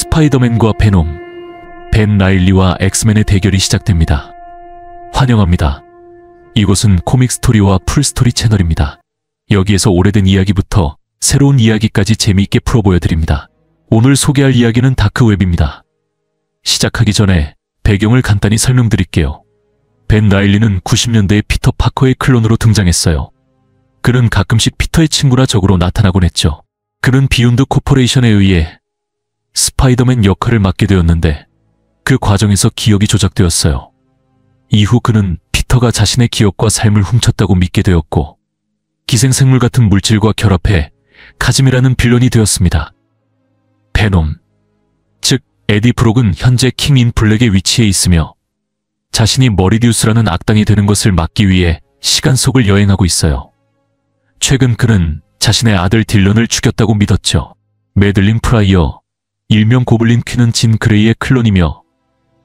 스파이더맨과 베놈, 벤 라일리와 엑스맨의 대결이 시작됩니다. 환영합니다. 이곳은 코믹 스토리와 풀스토리 채널입니다. 여기에서 오래된 이야기부터 새로운 이야기까지 재미있게 풀어 보여드립니다. 오늘 소개할 이야기는 다크웹입니다. 시작하기 전에 배경을 간단히 설명드릴게요. 벤 라일리는 90년대에 피터 파커의 클론으로 등장했어요. 그는 가끔씩 피터의 친구나 적으로 나타나곤 했죠. 그는 비욘드 코퍼레이션에 의해 스파이더맨 역할을 맡게 되었는데 그 과정에서 기억이 조작되었어요. 이후 그는 피터가 자신의 기억과 삶을 훔쳤다고 믿게 되었고 기생생물 같은 물질과 결합해 카즘이라는 빌런이 되었습니다. 베놈, 즉 에디 브록은 현재 킹 인 블랙의 위치에 있으며 자신이 머리디우스라는 악당이 되는 것을 막기 위해 시간 속을 여행하고 있어요. 최근 그는 자신의 아들 딜런을 죽였다고 믿었죠. 매들린 프라이어, 일명 고블린 퀸은 진 그레이의 클론이며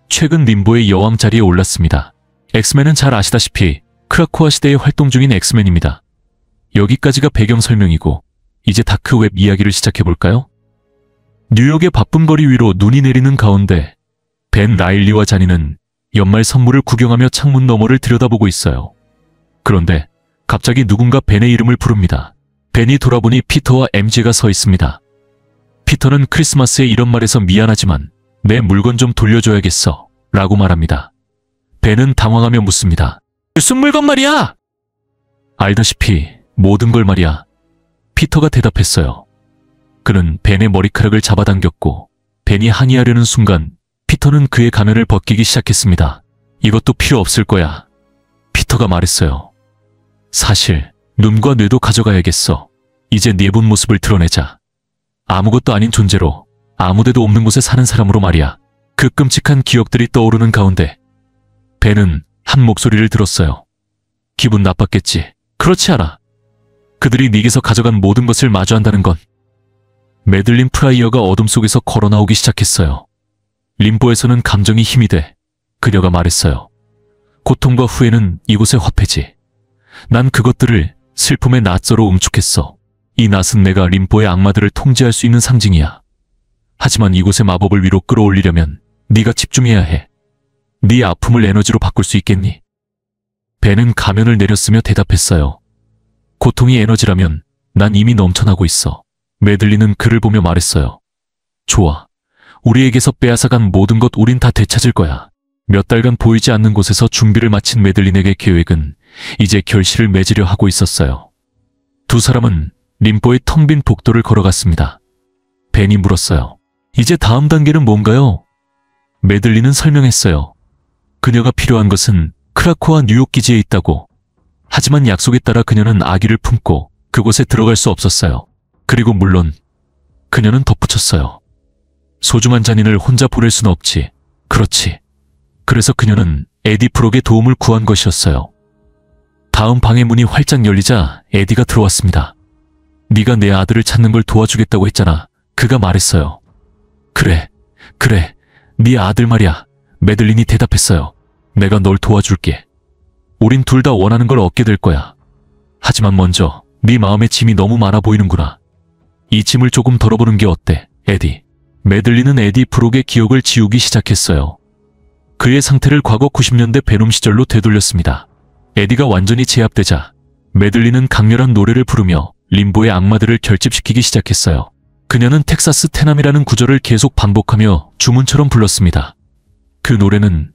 최근 림보의 여왕 자리에 올랐습니다. 엑스맨은 잘 아시다시피 크라코아 시대에 활동 중인 엑스맨입니다. 여기까지가 배경 설명이고 이제 다크웹 이야기를 시작해볼까요? 뉴욕의 바쁜 거리 위로 눈이 내리는 가운데 벤 라일리와 자니는 연말 선물을 구경하며 창문 너머를 들여다보고 있어요. 그런데 갑자기 누군가 벤의 이름을 부릅니다. 벤이 돌아보니 피터와 MJ가 서 있습니다. 피터는 크리스마스에 이런 말해서 미안하지만 내 물건 좀 돌려줘야겠어 라고 말합니다. 벤은 당황하며 묻습니다. 무슨 물건 말이야? 알다시피 모든 걸 말이야. 피터가 대답했어요. 그는 벤의 머리카락을 잡아당겼고 벤이 항의하려는 순간 피터는 그의 가면을 벗기기 시작했습니다. 이것도 필요 없을 거야. 피터가 말했어요. 사실 눈과 뇌도 가져가야겠어. 이제 네 본 모습을 드러내자. 아무것도 아닌 존재로 아무데도 없는 곳에 사는 사람으로 말이야. 그 끔찍한 기억들이 떠오르는 가운데 벤은 한 목소리를 들었어요. 기분 나빴겠지. 그렇지 않아. 그들이 네게서 가져간 모든 것을 마주한다는 건. 매들린 프라이어가 어둠 속에서 걸어 나오기 시작했어요. 림보에서는 감정이 힘이 돼. 그녀가 말했어요. 고통과 후회는 이곳의 화폐지. 난 그것들을 슬픔의 낫서로 응축했어. 이 낫은 내가 림보의 악마들을 통제할 수 있는 상징이야. 하지만 이곳의 마법을 위로 끌어올리려면 네가 집중해야 해. 네 아픔을 에너지로 바꿀 수 있겠니? 벤은 가면을 내렸으며 대답했어요. 고통이 에너지라면 난 이미 넘쳐나고 있어. 매들리는 그를 보며 말했어요. 좋아. 우리에게서 빼앗아간 모든 것 우린 다 되찾을 거야. 몇 달간 보이지 않는 곳에서 준비를 마친 매들린에게 계획은 이제 결실을 맺으려 하고 있었어요. 두 사람은 림보의 텅 빈 복도를 걸어갔습니다. 벤이 물었어요. 이제 다음 단계는 뭔가요? 매들린은 설명했어요. 그녀가 필요한 것은 크라코아 뉴욕 기지에 있다고. 하지만 약속에 따라 그녀는 아기를 품고 그곳에 들어갈 수 없었어요. 그리고 물론 그녀는 덧붙였어요. 소중한 잔인을 혼자 보낼 수는 없지. 그렇지. 그래서 그녀는 에디 브록의 도움을 구한 것이었어요. 다음 방의 문이 활짝 열리자 에디가 들어왔습니다. 네가 내 아들을 찾는 걸 도와주겠다고 했잖아. 그가 말했어요. 그래, 네 아들 말이야. 매들린이 대답했어요. 내가 널 도와줄게. 우린 둘 다 원하는 걸 얻게 될 거야. 하지만 먼저 네 마음에 짐이 너무 많아 보이는구나. 이 짐을 조금 덜어보는 게 어때, 에디? 매들린은 에디 브록의 기억을 지우기 시작했어요. 그의 상태를 과거 90년대 베놈 시절로 되돌렸습니다. 에디가 완전히 제압되자 매들린은 강렬한 노래를 부르며 림보의 악마들을 결집시키기 시작했어요. 그녀는 텍사스 테남이라는 구절을 계속 반복하며 주문처럼 불렀습니다. 그 노래는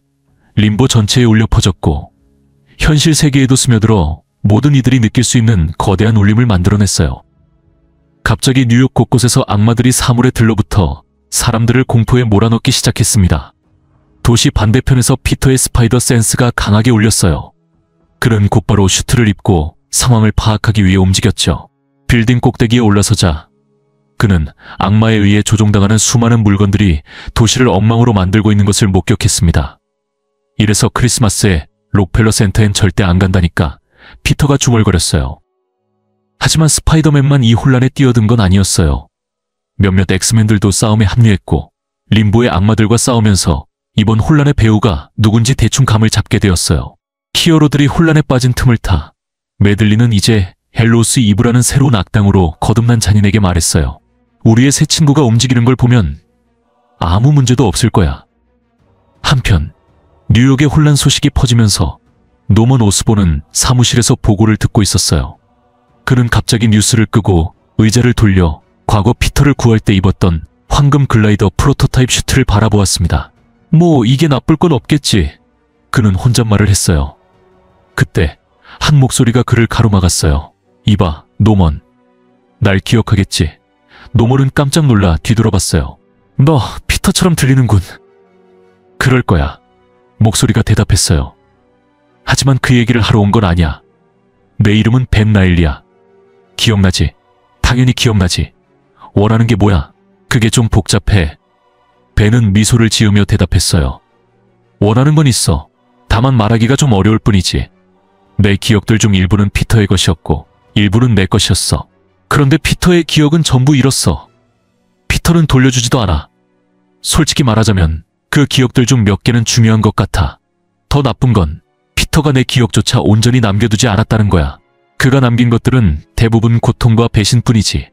림보 전체에 울려 퍼졌고 현실 세계에도 스며들어 모든 이들이 느낄 수 있는 거대한 울림을 만들어냈어요. 갑자기 뉴욕 곳곳에서 악마들이 사물에 들러붙어 사람들을 공포에 몰아넣기 시작했습니다. 도시 반대편에서 피터의 스파이더 센스가 강하게 울렸어요. 그는 곧바로 슈트를 입고 상황을 파악하기 위해 움직였죠. 빌딩 꼭대기에 올라서자 그는 악마에 의해 조종당하는 수많은 물건들이 도시를 엉망으로 만들고 있는 것을 목격했습니다. 이래서 크리스마스에 록펠러 센터엔 절대 안 간다니까 피터가 중얼거렸어요. 하지만 스파이더맨만 이 혼란에 뛰어든 건 아니었어요. 몇몇 엑스맨들도 싸움에 합류했고 림보의 악마들과 싸우면서 이번 혼란의 배우가 누군지 대충 감을 잡게 되었어요. 히어로들이 혼란에 빠진 틈을 타 매들리는 이제 헬로우스 이브라는 새로운 악당으로 거듭난 잔인에게 말했어요. 우리의 새 친구가 움직이는 걸 보면 아무 문제도 없을 거야. 한편 뉴욕의 혼란 소식이 퍼지면서 노먼 오스본은 사무실에서 보고를 듣고 있었어요. 그는 갑자기 뉴스를 끄고 의자를 돌려 과거 피터를 구할 때 입었던 황금 글라이더 프로토타입 슈트를 바라보았습니다. 뭐 이게 나쁠 건 없겠지. 그는 혼잣말을 했어요. 그때 한 목소리가 그를 가로막았어요. 이봐, 노먼. 날 기억하겠지? 노먼은 깜짝 놀라 뒤돌아봤어요. 너 피터처럼 들리는군. 그럴 거야. 목소리가 대답했어요. 하지만 그 얘기를 하러 온 건 아니야. 내 이름은 벤 라일리야. 기억나지? 당연히 기억나지. 원하는 게 뭐야? 그게 좀 복잡해. 벤은 미소를 지으며 대답했어요. 원하는 건 있어. 다만 말하기가 좀 어려울 뿐이지. 내 기억들 중 일부는 피터의 것이었고 일부는 내 것이었어. 그런데 피터의 기억은 전부 잃었어. 피터는 돌려주지도 않아. 솔직히 말하자면 그 기억들 중 몇 개는 중요한 것 같아. 더 나쁜 건 피터가 내 기억조차 온전히 남겨두지 않았다는 거야. 그가 남긴 것들은 대부분 고통과 배신뿐이지.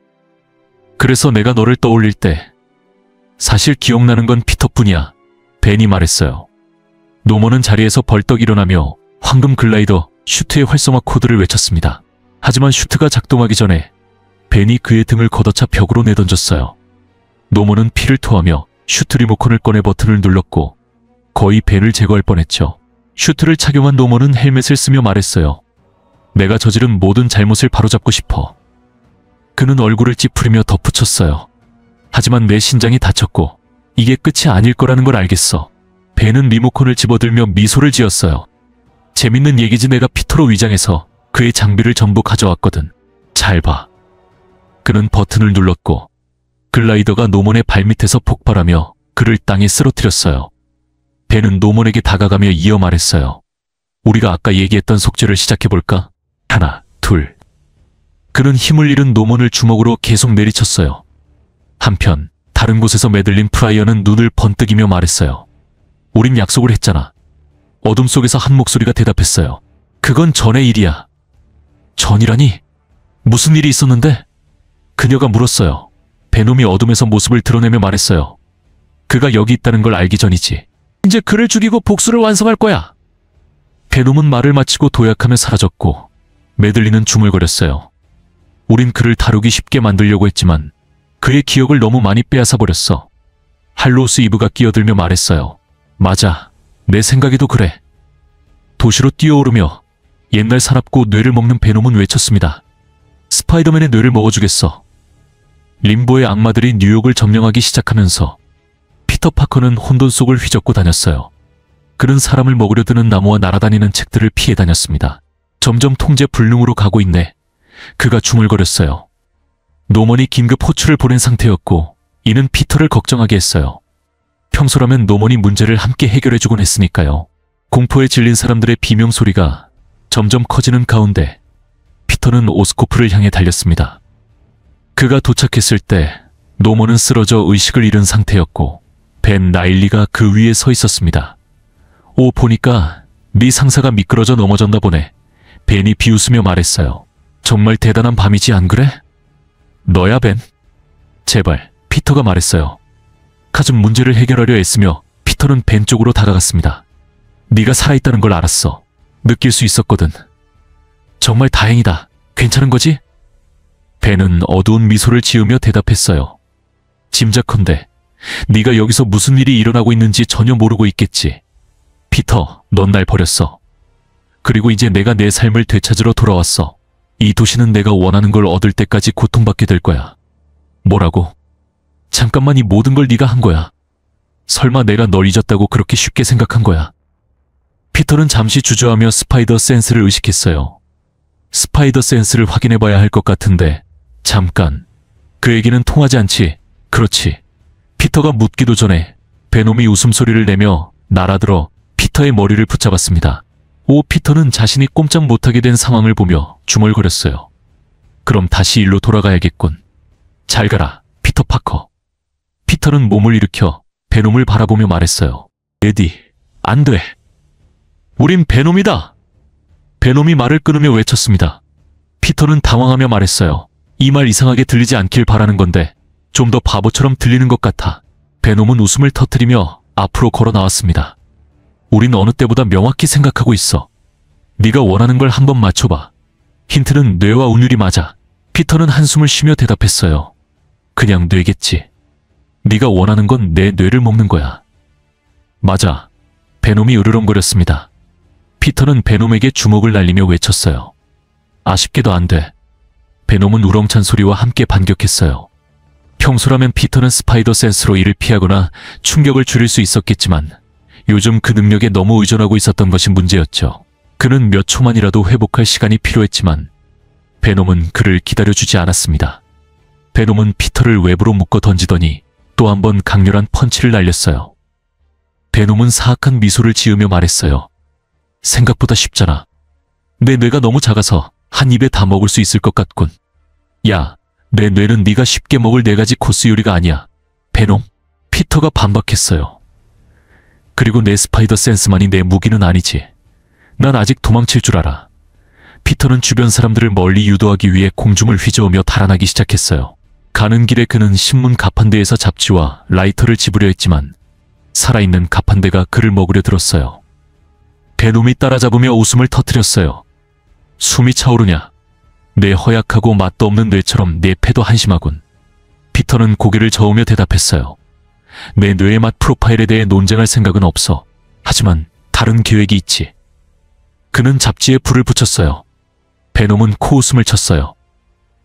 그래서 내가 너를 떠올릴 때 사실 기억나는 건 피터뿐이야. 벤이 말했어요. 노먼은 자리에서 벌떡 일어나며 황금 글라이더 슈트의 활성화 코드를 외쳤습니다. 하지만 슈트가 작동하기 전에 벤이 그의 등을 걷어차 벽으로 내던졌어요. 노먼은 피를 토하며 슈트 리모컨을 꺼내 버튼을 눌렀고 거의 벤을 제거할 뻔했죠. 슈트를 착용한 노먼은 헬멧을 쓰며 말했어요. 내가 저지른 모든 잘못을 바로잡고 싶어. 그는 얼굴을 찌푸리며 덧붙였어요. 하지만 내 신장이 다쳤고 이게 끝이 아닐 거라는 걸 알겠어. 벤은 리모컨을 집어들며 미소를 지었어요. 재밌는 얘기지. 내가 피터로 위장해서 그의 장비를 전부 가져왔거든. 잘 봐. 그는 버튼을 눌렀고 글라이더가 노먼의 발밑에서 폭발하며 그를 땅에 쓰러뜨렸어요. 벤은 노먼에게 다가가며 이어 말했어요. 우리가 아까 얘기했던 속죄를 시작해볼까? 하나, 둘. 그는 힘을 잃은 노먼을 주먹으로 계속 내리쳤어요. 한편 다른 곳에서 매들린 프라이어는 눈을 번뜩이며 말했어요. 우린 약속을 했잖아. 어둠 속에서 한 목소리가 대답했어요. 그건 전의 일이야. 전이라니? 무슨 일이 있었는데? 그녀가 물었어요. 베놈이 어둠에서 모습을 드러내며 말했어요. 그가 여기 있다는 걸 알기 전이지. 이제 그를 죽이고 복수를 완성할 거야. 베놈은 말을 마치고 도약하며 사라졌고 메들리는 중얼거렸어요. 우린 그를 다루기 쉽게 만들려고 했지만 그의 기억을 너무 많이 빼앗아버렸어. 할로우스 이브가 끼어들며 말했어요. 맞아. 내 생각에도 그래. 도시로 뛰어오르며 옛날 사납고 뇌를 먹는 베놈은 외쳤습니다. 스파이더맨의 뇌를 먹어주겠어. 림보의 악마들이 뉴욕을 점령하기 시작하면서 피터 파커는 혼돈 속을 휘젓고 다녔어요. 그는 사람을 먹으려 드는 나무와 날아다니는 책들을 피해 다녔습니다. 점점 통제 불능으로 가고 있네. 그가 중얼거렸어요. 노먼이 긴급 호출을 보낸 상태였고 이는 피터를 걱정하게 했어요. 평소라면 노먼이 문제를 함께 해결해주곤 했으니까요. 공포에 질린 사람들의 비명소리가 점점 커지는 가운데 피터는 오스코프를 향해 달렸습니다. 그가 도착했을 때 노먼은 쓰러져 의식을 잃은 상태였고 벤 라일리가 그 위에 서 있었습니다. 오, 보니까 네 상사가 미끄러져 넘어졌나 보네. 벤이 비웃으며 말했어요. 정말 대단한 밤이지 안 그래? 너야, 벤? 제발, 피터가 말했어요. 카준 문제를 해결하려 애쓰며 피터는 벤 쪽으로 다가갔습니다. 네가 살아있다는 걸 알았어. 느낄 수 있었거든. 정말 다행이다. 괜찮은 거지? 벤은 어두운 미소를 지으며 대답했어요. 짐작컨대 네가 여기서 무슨 일이 일어나고 있는지 전혀 모르고 있겠지. 피터, 넌 날 버렸어. 그리고 이제 내가 내 삶을 되찾으러 돌아왔어. 이 도시는 내가 원하는 걸 얻을 때까지 고통받게 될 거야. 뭐라고? 잠깐만, 이 모든 걸 네가 한 거야. 설마 내가 널 잊었다고 그렇게 쉽게 생각한 거야? 피터는 잠시 주저하며 스파이더 센스를 의식했어요. 스파이더 센스를 확인해봐야 할 것 같은데 잠깐. 그에게는 통하지 않지. 그렇지. 피터가 묻기도 전에 베놈이 웃음소리를 내며 날아들어 피터의 머리를 붙잡았습니다. 오, 피터는 자신이 꼼짝 못하게 된 상황을 보며 중얼거렸어요. 그럼 다시 일로 돌아가야겠군. 잘 가라, 피터 파커. 피터는 몸을 일으켜 베놈을 바라보며 말했어요. 에디, 안 돼. 우린 베놈이다. 베놈이 말을 끊으며 외쳤습니다. 피터는 당황하며 말했어요. 이 말 이상하게 들리지 않길 바라는 건데 좀 더 바보처럼 들리는 것 같아. 베놈은 웃음을 터뜨리며 앞으로 걸어 나왔습니다. 우린 어느 때보다 명확히 생각하고 있어. 네가 원하는 걸 한번 맞춰봐. 힌트는 뇌와 운율이 맞아. 피터는 한숨을 쉬며 대답했어요. 그냥 뇌겠지. 네가 원하는 건 내 뇌를 먹는 거야. 맞아. 베놈이 으르렁거렸습니다. 피터는 베놈에게 주먹을 날리며 외쳤어요. 아쉽게도 안 돼. 베놈은 우렁찬 소리와 함께 반격했어요. 평소라면 피터는 스파이더 센스로 이를 피하거나 충격을 줄일 수 있었겠지만 요즘 그 능력에 너무 의존하고 있었던 것이 문제였죠. 그는 몇 초만이라도 회복할 시간이 필요했지만 베놈은 그를 기다려주지 않았습니다. 베놈은 피터를 외부로 묶어 던지더니 또 한 번 강렬한 펀치를 날렸어요. 베놈은 사악한 미소를 지으며 말했어요. 생각보다 쉽잖아. 내 뇌가 너무 작아서 한 입에 다 먹을 수 있을 것 같군. 야, 내 뇌는 네가 쉽게 먹을 4가지 코스 요리가 아니야. 베놈. 피터가 반박했어요. 그리고 내 스파이더 센스만이 내 무기는 아니지. 난 아직 도망칠 줄 알아. 피터는 주변 사람들을 멀리 유도하기 위해 공중을 휘저으며 달아나기 시작했어요. 가는 길에 그는 신문 가판대에서 잡지와 라이터를 집으려 했지만 살아있는 가판대가 그를 먹으려 들었어요. 베놈이 따라잡으며 웃음을 터뜨렸어요. 숨이 차오르냐? 내 허약하고 맛도 없는 뇌처럼 내 폐도 한심하군. 피터는 고개를 저으며 대답했어요. 내 뇌의 맛 프로파일에 대해 논쟁할 생각은 없어. 하지만 다른 계획이 있지. 그는 잡지에 불을 붙였어요. 베놈은 코웃음을 쳤어요.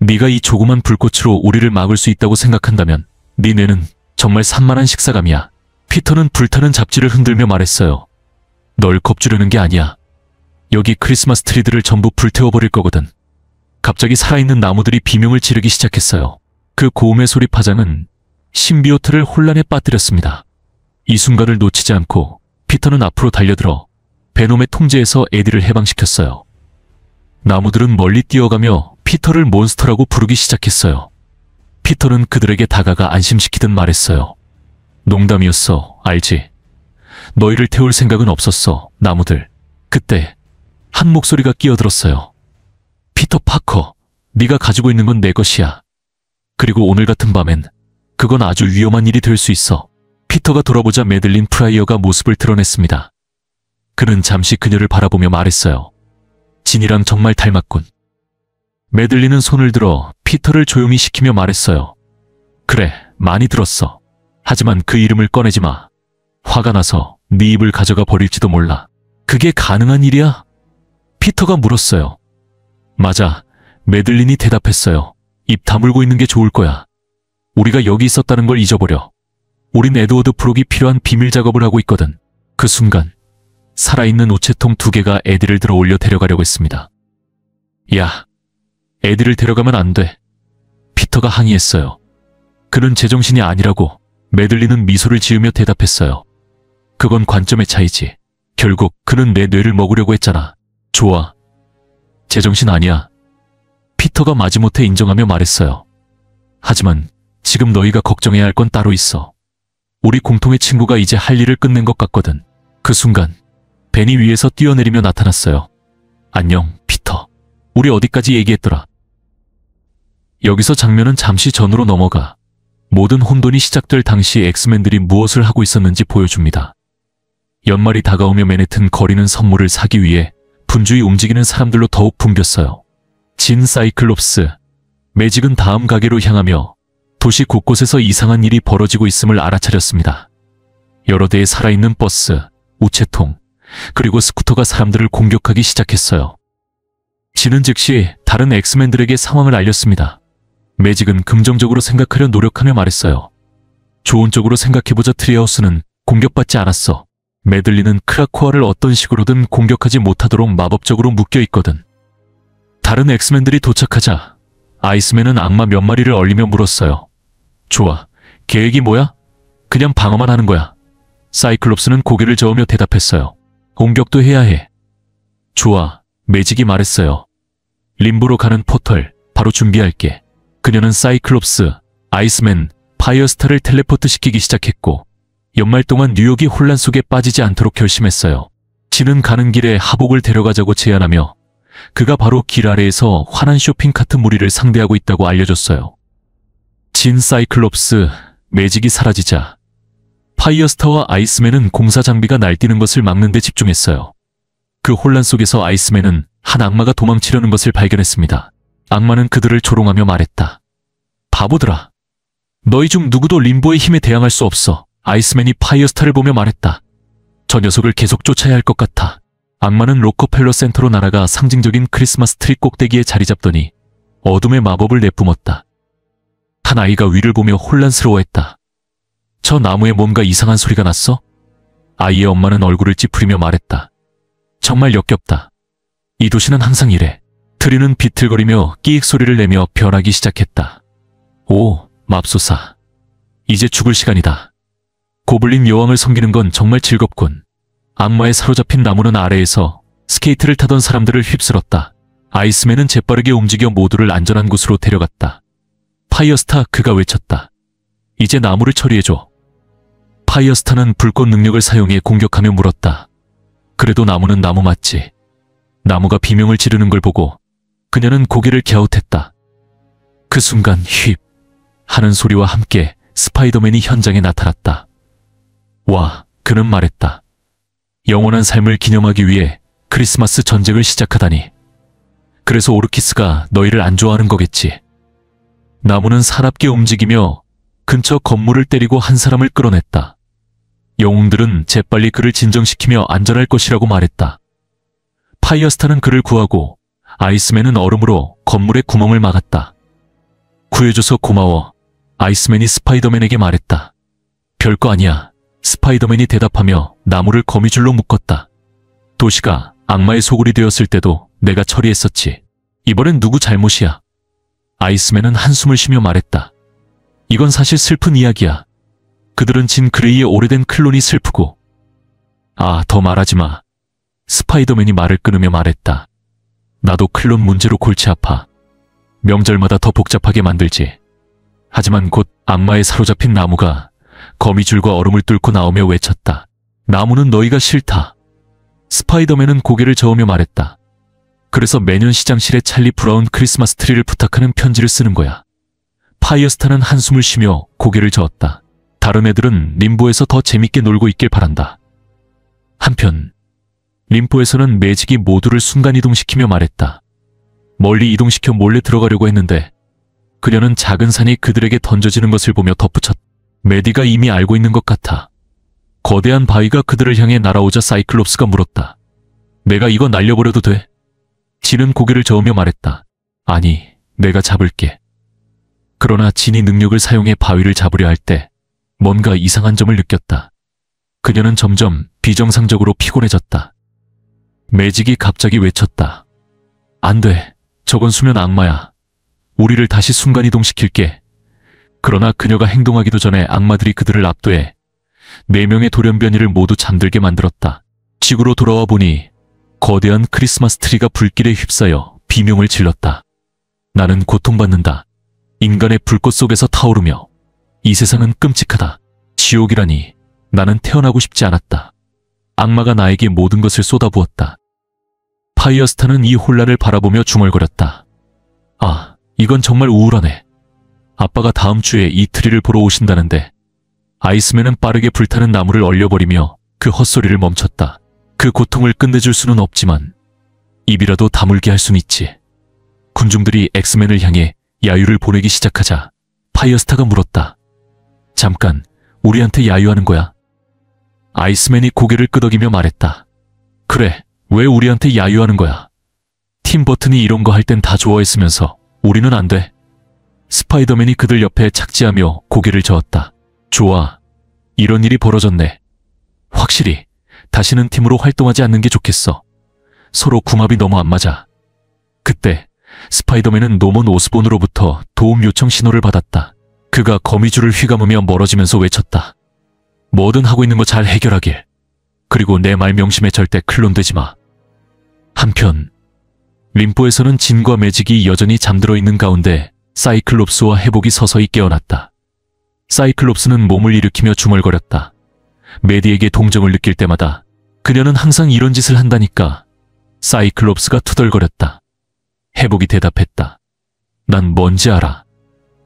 네가 이 조그만 불꽃으로 우리를 막을 수 있다고 생각한다면 네 뇌는 정말 산만한 식사감이야. 피터는 불타는 잡지를 흔들며 말했어요. 널 겁주려는 게 아니야. 여기 크리스마스 트리들을 전부 불태워버릴 거거든. 갑자기 살아있는 나무들이 비명을 지르기 시작했어요. 그 고음의 소리 파장은 신비오트를 혼란에 빠뜨렸습니다. 이 순간을 놓치지 않고 피터는 앞으로 달려들어 베놈의 통제에서 에디를 해방시켰어요. 나무들은 멀리 뛰어가며 피터를 몬스터라고 부르기 시작했어요. 피터는 그들에게 다가가 안심시키듯 말했어요. 농담이었어, 알지? 너희를 태울 생각은 없었어, 나무들. 그때 한 목소리가 끼어들었어요. 피터 파커, 네가 가지고 있는 건 내 것이야. 그리고 오늘 같은 밤엔 그건 아주 위험한 일이 될 수 있어. 피터가 돌아보자 매들린 프라이어가 모습을 드러냈습니다. 그는 잠시 그녀를 바라보며 말했어요. 진이랑 정말 닮았군. 매들린은 손을 들어 피터를 조용히 시키며 말했어요. 그래, 많이 들었어. 하지만 그 이름을 꺼내지 마. 화가 나서 네 입을 가져가 버릴지도 몰라. 그게 가능한 일이야? 피터가 물었어요. 맞아, 매들린이 대답했어요. 입 다물고 있는 게 좋을 거야. 우리가 여기 있었다는 걸 잊어버려. 우린 에드워드 프록이 필요한 비밀 작업을 하고 있거든. 그 순간 살아있는 우체통 2개가 에디를 들어 올려 데려가려고 했습니다. 야, 에디를 데려가면 안 돼. 피터가 항의했어요. 그는 제정신이 아니라고. 매들린은 미소를 지으며 대답했어요. 그건 관점의 차이지. 결국 그는 내 뇌를 먹으려고 했잖아. 좋아. 제정신 아니야. 피터가 마지못해 인정하며 말했어요. 하지만 지금 너희가 걱정해야 할 건 따로 있어. 우리 공통의 친구가 이제 할 일을 끝낸 것 같거든. 그 순간 벤이 위에서 뛰어내리며 나타났어요. 안녕, 피터. 우리 어디까지 얘기했더라? 여기서 장면은 잠시 전으로 넘어가 모든 혼돈이 시작될 당시 엑스맨들이 무엇을 하고 있었는지 보여줍니다. 연말이 다가오며 맨해튼 거리는 선물을 사기 위해 분주히 움직이는 사람들로 더욱 붐볐어요. 진 사이클롭스, 매직은 다음 가게로 향하며 도시 곳곳에서 이상한 일이 벌어지고 있음을 알아차렸습니다. 여러 대의 살아있는 버스, 우체통, 그리고 스쿠터가 사람들을 공격하기 시작했어요. 진은 즉시 다른 엑스맨들에게 상황을 알렸습니다. 매직은 긍정적으로 생각하려 노력하며 말했어요. 좋은 쪽으로 생각해보자. 트리하우스는 공격받지 않았어. 매들리는 크라코아를 어떤 식으로든 공격하지 못하도록 마법적으로 묶여있거든. 다른 엑스맨들이 도착하자 아이스맨은 악마 몇 마리를 얼리며 물었어요. 좋아, 계획이 뭐야? 그냥 방어만 하는 거야. 사이클롭스는 고개를 저으며 대답했어요. 공격도 해야 해. 좋아, 매직이 말했어요. 림보로 가는 포털 바로 준비할게. 그녀는 사이클롭스, 아이스맨, 파이어스타를 텔레포트 시키기 시작했고 연말 동안 뉴욕이 혼란 속에 빠지지 않도록 결심했어요. 진은 가는 길에 하복을 데려가자고 제안하며 그가 바로 길 아래에서 환한 쇼핑카트 무리를 상대하고 있다고 알려줬어요. 진, 사이클롭스, 매직이 사라지자 파이어스타와 아이스맨은 공사 장비가 날뛰는 것을 막는 데 집중했어요. 그 혼란 속에서 아이스맨은 한 악마가 도망치려는 것을 발견했습니다. 악마는 그들을 조롱하며 말했다. 바보들아. 너희 중 누구도 림보의 힘에 대항할 수 없어. 아이스맨이 파이어스타를 보며 말했다. 저 녀석을 계속 쫓아야 할 것 같아. 악마는 로커펠러 센터로 날아가 상징적인 크리스마스 트리 꼭대기에 자리 잡더니 어둠의 마법을 내뿜었다. 한 아이가 위를 보며 혼란스러워했다. 저 나무에 뭔가 이상한 소리가 났어? 아이의 엄마는 얼굴을 찌푸리며 말했다. 정말 역겹다. 이 도시는 항상 이래. 트리는 비틀거리며 끼익 소리를 내며 변하기 시작했다. 오, 맙소사. 이제 죽을 시간이다. 고블린 여왕을 섬기는 건 정말 즐겁군. 악마에 사로잡힌 나무는 아래에서 스케이트를 타던 사람들을 휩쓸었다. 아이스맨은 재빠르게 움직여 모두를 안전한 곳으로 데려갔다. 파이어스타, 그가 외쳤다. 이제 나무를 처리해줘. 파이어스타는 불꽃 능력을 사용해 공격하며 물었다. 그래도 나무는 나무 맞지? 나무가 비명을 지르는 걸 보고 그녀는 고개를 갸웃했다. 그 순간 휩 하는 소리와 함께 스파이더맨이 현장에 나타났다. 와, 그는 말했다. 영원한 삶을 기념하기 위해 크리스마스 전쟁을 시작하다니. 그래서 오르키스가 너희를 안 좋아하는 거겠지. 나무는 사납게 움직이며 근처 건물을 때리고 한 사람을 끌어냈다. 영웅들은 재빨리 그를 진정시키며 안전할 것이라고 말했다. 파이어스타는 그를 구하고 아이스맨은 얼음으로 건물의 구멍을 막았다. 구해줘서 고마워. 아이스맨이 스파이더맨에게 말했다. 별거 아니야. 스파이더맨이 대답하며 나무를 거미줄로 묶었다. 도시가 악마의 소굴이 되었을 때도 내가 처리했었지. 이번엔 누구 잘못이야? 아이스맨은 한숨을 쉬며 말했다. 이건 사실 슬픈 이야기야. 그들은 진 그레이의 오래된 클론이 슬프고. 아, 더 말하지 마. 스파이더맨이 말을 끊으며 말했다. 나도 클론 문제로 골치 아파. 명절마다 더 복잡하게 만들지. 하지만 곧 악마에 사로잡힌 나무가 거미줄과 얼음을 뚫고 나오며 외쳤다. 나무는 너희가 싫다. 스파이더맨은 고개를 저으며 말했다. 그래서 매년 시장실에 찰리 브라운 크리스마스 트리를 부탁하는 편지를 쓰는 거야. 파이어스타는 한숨을 쉬며 고개를 저었다. 다른 애들은 림보에서 더 재밌게 놀고 있길 바란다. 한편 림보에서는 매직이 모두를 순간이동시키며 말했다. 멀리 이동시켜 몰래 들어가려고 했는데 그녀는 작은 산이 그들에게 던져지는 것을 보며 덧붙였다. 메디가 이미 알고 있는 것 같아. 거대한 바위가 그들을 향해 날아오자 사이클롭스가 물었다. 내가 이거 날려버려도 돼? 진은 고개를 저으며 말했다. 아니, 내가 잡을게. 그러나 진이 능력을 사용해 바위를 잡으려 할 때 뭔가 이상한 점을 느꼈다. 그녀는 점점 비정상적으로 피곤해졌다. 매직이 갑자기 외쳤다. 안 돼. 저건 수면 악마야. 우리를 다시 순간이동시킬게. 그러나 그녀가 행동하기도 전에 악마들이 그들을 압도해 4명의 돌연변이를 모두 잠들게 만들었다. 지구로 돌아와 보니 거대한 크리스마스 트리가 불길에 휩싸여 비명을 질렀다. 나는 고통받는다. 인간의 불꽃 속에서 타오르며 이 세상은 끔찍하다. 지옥이라니. 나는 태어나고 싶지 않았다. 악마가 나에게 모든 것을 쏟아부었다. 파이어스타는 이 혼란을 바라보며 중얼거렸다. 아, 이건 정말 우울하네. 아빠가 다음 주에 이 트리를 보러 오신다는데. 아이스맨은 빠르게 불타는 나무를 얼려버리며 그 헛소리를 멈췄다. 그 고통을 끝내줄 수는 없지만 입이라도 다물게 할 순 있지. 군중들이 엑스맨을 향해 야유를 보내기 시작하자 파이어스타가 물었다. 잠깐, 우리한테 야유하는 거야? 아이스맨이 고개를 끄덕이며 말했다. 그래, 왜 우리한테 야유하는 거야? 팀 버튼이 이런 거 할 땐 다 좋아했으면서 우리는 안 돼. 스파이더맨이 그들 옆에 착지하며 고개를 저었다. 좋아. 이런 일이 벌어졌네. 확실히 다시는 팀으로 활동하지 않는 게 좋겠어. 서로 궁합이 너무 안 맞아. 그때 스파이더맨은 노먼 오스본으로부터 도움 요청 신호를 받았다. 그가 거미줄을 휘감으며 멀어지면서 외쳤다. 뭐든 하고 있는 거 잘 해결하길. 그리고 내 말 명심해 절대 클론되지 마. 한편 림보에서는 진과 매직이 여전히 잠들어 있는 가운데 사이클롭스와 해복이 서서히 깨어났다. 사이클롭스는 몸을 일으키며 중얼거렸다. 메디에게 동정을 느낄 때마다 그녀는 항상 이런 짓을 한다니까. 사이클롭스가 투덜거렸다. 해복이 대답했다. 난 뭔지 알아.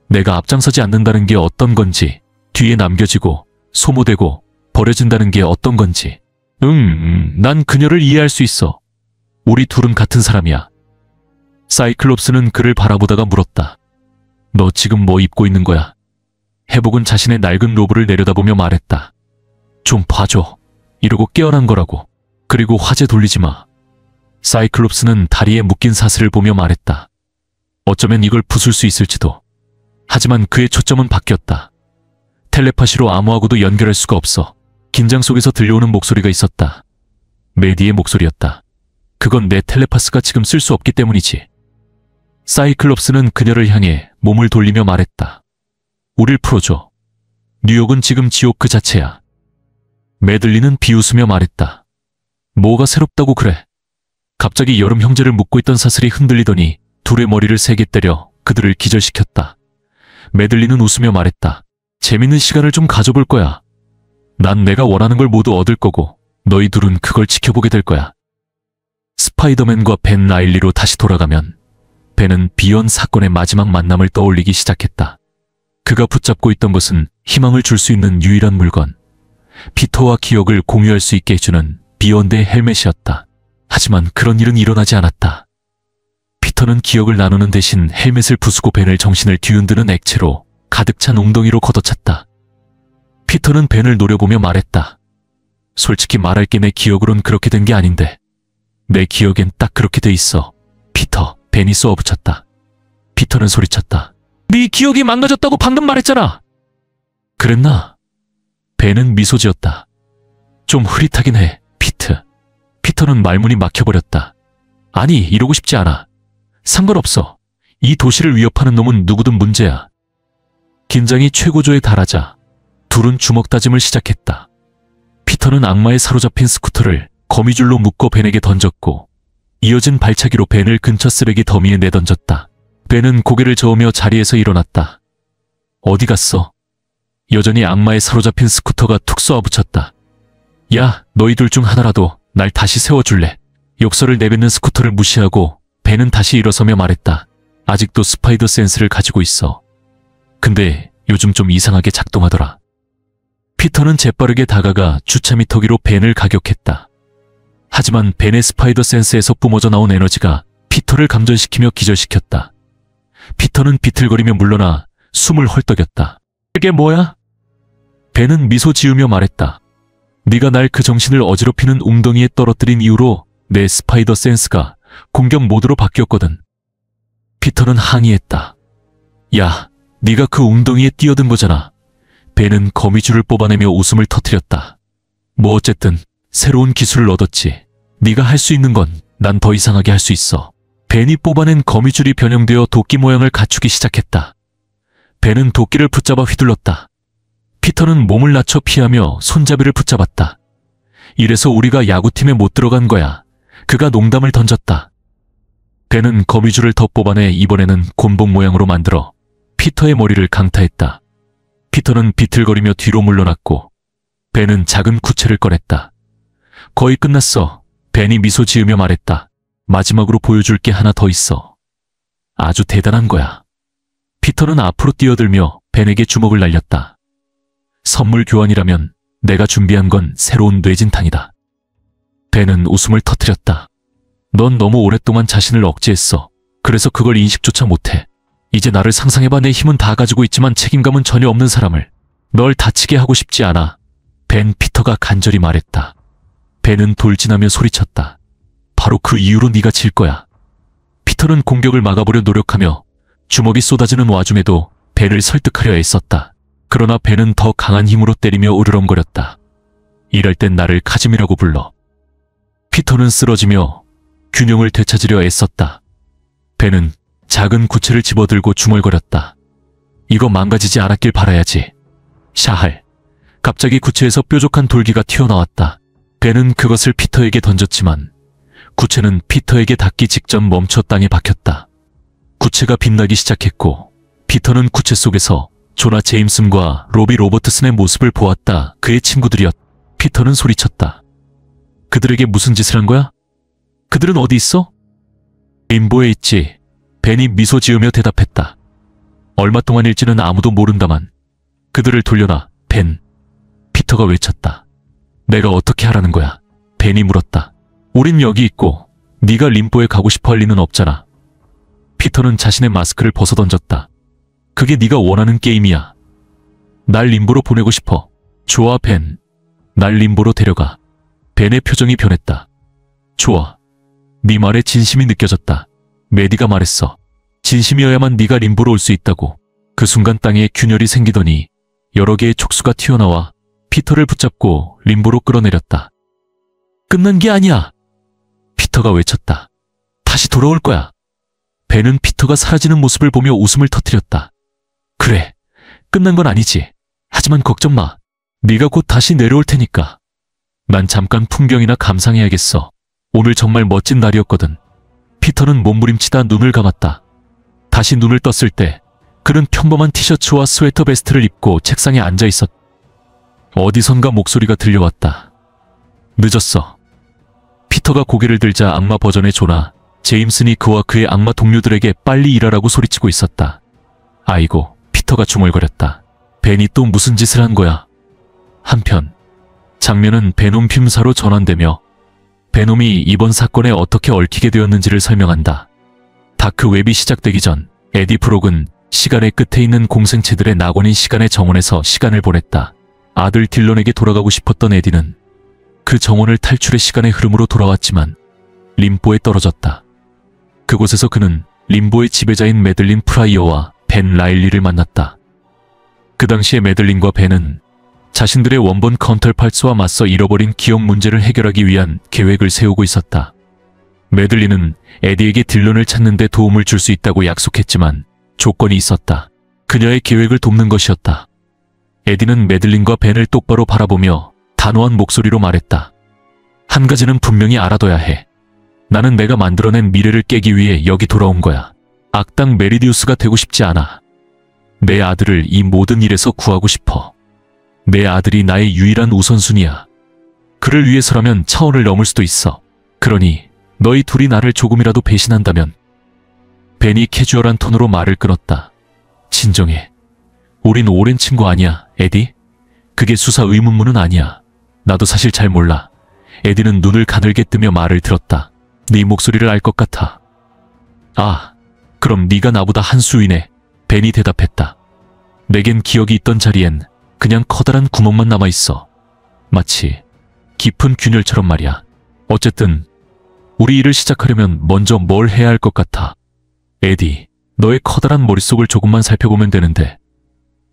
내가 앞장서지 않는다는 게 어떤 건지, 뒤에 남겨지고 소모되고 버려진다는 게 어떤 건지. 난 그녀를 이해할 수 있어. 우리 둘은 같은 사람이야. 사이클롭스는 그를 바라보다가 물었다. 너 지금 뭐 입고 있는 거야? 해복은 자신의 낡은 로브를 내려다보며 말했다. 좀 봐줘. 이러고 깨어난 거라고. 그리고 화제 돌리지 마. 사이클롭스는 다리에 묶인 사슬을 보며 말했다. 어쩌면 이걸 부술 수 있을지도. 하지만 그의 초점은 바뀌었다. 텔레파시로 아무하고도 연결할 수가 없어. 긴장 속에서 들려오는 목소리가 있었다. 메디의 목소리였다. 그건 내 텔레파스가 지금 쓸 수 없기 때문이지. 사이클롭스는 그녀를 향해 몸을 돌리며 말했다. 우릴 풀어줘. 뉴욕은 지금 지옥 그 자체야. 메들린은 비웃으며 말했다. 뭐가 새롭다고 그래? 갑자기 여름 형제를 묶고 있던 사슬이 흔들리더니 둘의 머리를 세게 때려 그들을 기절시켰다. 메들린은 웃으며 말했다. 재밌는 시간을 좀 가져볼 거야. 난 내가 원하는 걸 모두 얻을 거고 너희 둘은 그걸 지켜보게 될 거야. 스파이더맨과 벤 라일리로 다시 돌아가면 벤은 비언 사건의 마지막 만남을 떠올리기 시작했다. 그가 붙잡고 있던 것은 희망을 줄 수 있는 유일한 물건. 피터와 기억을 공유할 수 있게 해주는 비욘드의 헬멧이었다. 하지만 그런 일은 일어나지 않았다. 피터는 기억을 나누는 대신 헬멧을 부수고 벤을 정신을 뒤흔드는 액체로 가득 찬 웅덩이로 걷어찼다. 피터는 벤을 노려보며 말했다. 솔직히 말할게 내 기억으론 그렇게 된 게 아닌데 내 기억엔 딱 그렇게 돼 있어. 피터, 벤이 쏘아붙였다. 피터는 소리쳤다. 네 기억이 망가졌다고 방금 말했잖아. 그랬나? 벤은 미소 지었다. 좀 흐릿하긴 해, 피트. 피터는 말문이 막혀버렸다. 아니, 이러고 싶지 않아. 상관없어. 이 도시를 위협하는 놈은 누구든 문제야. 긴장이 최고조에 달하자 둘은 주먹 다짐을 시작했다. 피터는 악마에 사로잡힌 스쿠터를 거미줄로 묶어 벤에게 던졌고 이어진 발차기로 벤을 근처 쓰레기 더미에 내던졌다. 벤은 고개를 저으며 자리에서 일어났다. 어디 갔어? 여전히 악마에 사로잡힌 스쿠터가 툭 쏘아붙였다. 야, 너희들 중 하나라도 날 다시 세워줄래? 욕설을 내뱉는 스쿠터를 무시하고 벤은 다시 일어서며 말했다. 아직도 스파이더 센스를 가지고 있어. 근데 요즘 좀 이상하게 작동하더라. 피터는 재빠르게 다가가 주차 미터기로 벤을 가격했다. 하지만 벤의 스파이더 센스에서 뿜어져 나온 에너지가 피터를 감전시키며 기절시켰다. 피터는 비틀거리며 물러나 숨을 헐떡였다. 이게 뭐야? 벤은 미소 지으며 말했다. 네가 날 그 정신을 어지럽히는 웅덩이에 떨어뜨린 이후로 내 스파이더 센스가 공격 모드로 바뀌었거든. 피터는 항의했다. 야, 네가 그 웅덩이에 뛰어든 거잖아. 벤은 거미줄을 뽑아내며 웃음을 터뜨렸다. 뭐 어쨌든 새로운 기술을 얻었지. 네가 할 수 있는 건 난 더 이상하게 할 수 있어. 벤이 뽑아낸 거미줄이 변형되어 도끼 모양을 갖추기 시작했다. 벤은 도끼를 붙잡아 휘둘렀다. 피터는 몸을 낮춰 피하며 손잡이를 붙잡았다. 이래서 우리가 야구팀에 못 들어간 거야. 그가 농담을 던졌다. 벤은 거미줄을 더 뽑아내 이번에는 곤봉 모양으로 만들어 피터의 머리를 강타했다. 피터는 비틀거리며 뒤로 물러났고 벤은 작은 구체를 꺼냈다. 거의 끝났어. 벤이 미소 지으며 말했다. 마지막으로 보여줄 게 하나 더 있어. 아주 대단한 거야. 피터는 앞으로 뛰어들며 벤에게 주먹을 날렸다. 선물 교환이라면 내가 준비한 건 새로운 뇌진탕이다. 벤은 웃음을 터뜨렸다. 넌 너무 오랫동안 자신을 억제했어. 그래서 그걸 인식조차 못해. 이제 나를 상상해봐. 내 힘은 다 가지고 있지만 책임감은 전혀 없는 사람을. 널 다치게 하고 싶지 않아. 벤, 피터가 간절히 말했다. 벤은 돌진하며 소리쳤다. 바로 그 이유로 네가 질 거야. 피터는 공격을 막아보려 노력하며 주먹이 쏟아지는 와중에도 벤을 설득하려 애썼다. 그러나 벤은 더 강한 힘으로 때리며 으르렁거렸다. 이럴 땐 나를 카즘이라고 불러. 피터는 쓰러지며 균형을 되찾으려 애썼다. 벤은 작은 구체를 집어들고 중얼거렸다. 이거 망가지지 않았길 바라야지. 샤할. 갑자기 구체에서 뾰족한 돌기가 튀어나왔다. 벤은 그것을 피터에게 던졌지만 구체는 피터에게 닿기 직전 멈춰 땅에 박혔다. 구체가 빛나기 시작했고 피터는 구체 속에서 조나 제임슨과 로비 로버트슨의 모습을 보았다. 그의 친구들이었다. 피터는 소리쳤다. 그들에게 무슨 짓을 한 거야? 그들은 어디 있어? 림보에 있지. 벤이 미소 지으며 대답했다. 얼마 동안일지는 아무도 모른다만 그들을 돌려놔, 벤. 피터가 외쳤다. 내가 어떻게 하라는 거야? 벤이 물었다. 우린 여기 있고 네가 림보에 가고 싶어 할 리는 없잖아. 피터는 자신의 마스크를 벗어던졌다. 그게 네가 원하는 게임이야. 날 림보로 보내고 싶어. 좋아, 벤. 날 림보로 데려가. 벤의 표정이 변했다. 좋아. 네 말에 진심이 느껴졌다. 메디가 말했어. 진심이어야만 네가 림보로 올 수 있다고. 그 순간 땅에 균열이 생기더니 여러 개의 촉수가 튀어나와 피터를 붙잡고 림보로 끌어내렸다. 끝난 게 아니야. 피터가 외쳤다. 다시 돌아올 거야. 벤은 피터가 사라지는 모습을 보며 웃음을 터뜨렸다. 그래, 끝난 건 아니지. 하지만 걱정 마. 네가 곧 다시 내려올 테니까. 난 잠깐 풍경이나 감상해야겠어. 오늘 정말 멋진 날이었거든. 피터는 몸부림치다 눈을 감았다. 다시 눈을 떴을 때 그는 평범한 티셔츠와 스웨터 베스트를 입고 책상에 앉아 있었다. 어디선가 목소리가 들려왔다. 늦었어. 피터가 고개를 들자 악마 버전의 조나 제임슨이 그와 그의 악마 동료들에게 빨리 일하라고 소리치고 있었다. 아이고, 피터가 중얼거렸다. 벤이 또 무슨 짓을 한 거야? 한편 장면은 베놈 핌사로 전환되며 베놈이 이번 사건에 어떻게 얽히게 되었는지를 설명한다. 다크 웹이 시작되기 전 에디 프록은 시간의 끝에 있는 공생체들의 낙원인 시간의 정원에서 시간을 보냈다. 아들 딜런에게 돌아가고 싶었던 에디는 그 정원을 탈출해 시간의 흐름으로 돌아왔지만 림보에 떨어졌다. 그곳에서 그는 림보의 지배자인 매들린 프라이어와 벤 라일리를 만났다. 그 당시에 매들린과 벤은 자신들의 원본 카운터팔츠와 맞서 잃어버린 기억 문제를 해결하기 위한 계획을 세우고 있었다. 매들린은 에디에게 딜런을 찾는 데 도움을 줄 수 있다고 약속했지만 조건이 있었다. 그녀의 계획을 돕는 것이었다. 에디는 매들린과 벤을 똑바로 바라보며 단호한 목소리로 말했다. 한 가지는 분명히 알아둬야 해. 나는 내가 만들어낸 미래를 깨기 위해 여기 돌아온 거야. 악당 메리디우스가 되고 싶지 않아. 내 아들을 이 모든 일에서 구하고 싶어. 내 아들이 나의 유일한 우선순위야. 그를 위해서라면 차원을 넘을 수도 있어. 그러니 너희 둘이 나를 조금이라도 배신한다면. 벤이 캐주얼한 톤으로 말을 끊었다. 진정해. 우린 오랜 친구 아니야, 에디? 그게 수사 의문문은 아니야. 나도 사실 잘 몰라. 에디는 눈을 가늘게 뜨며 말을 들었다. 네 목소리를 알 것 같아. 아, 그럼 네가 나보다 한 수 위네. 벤이 대답했다. 내겐 기억이 있던 자리엔 그냥 커다란 구멍만 남아있어. 마치 깊은 균열처럼 말이야. 어쨌든 우리 일을 시작하려면 먼저 뭘 해야 할 것 같아. 에디, 너의 커다란 머릿속을 조금만 살펴보면 되는데.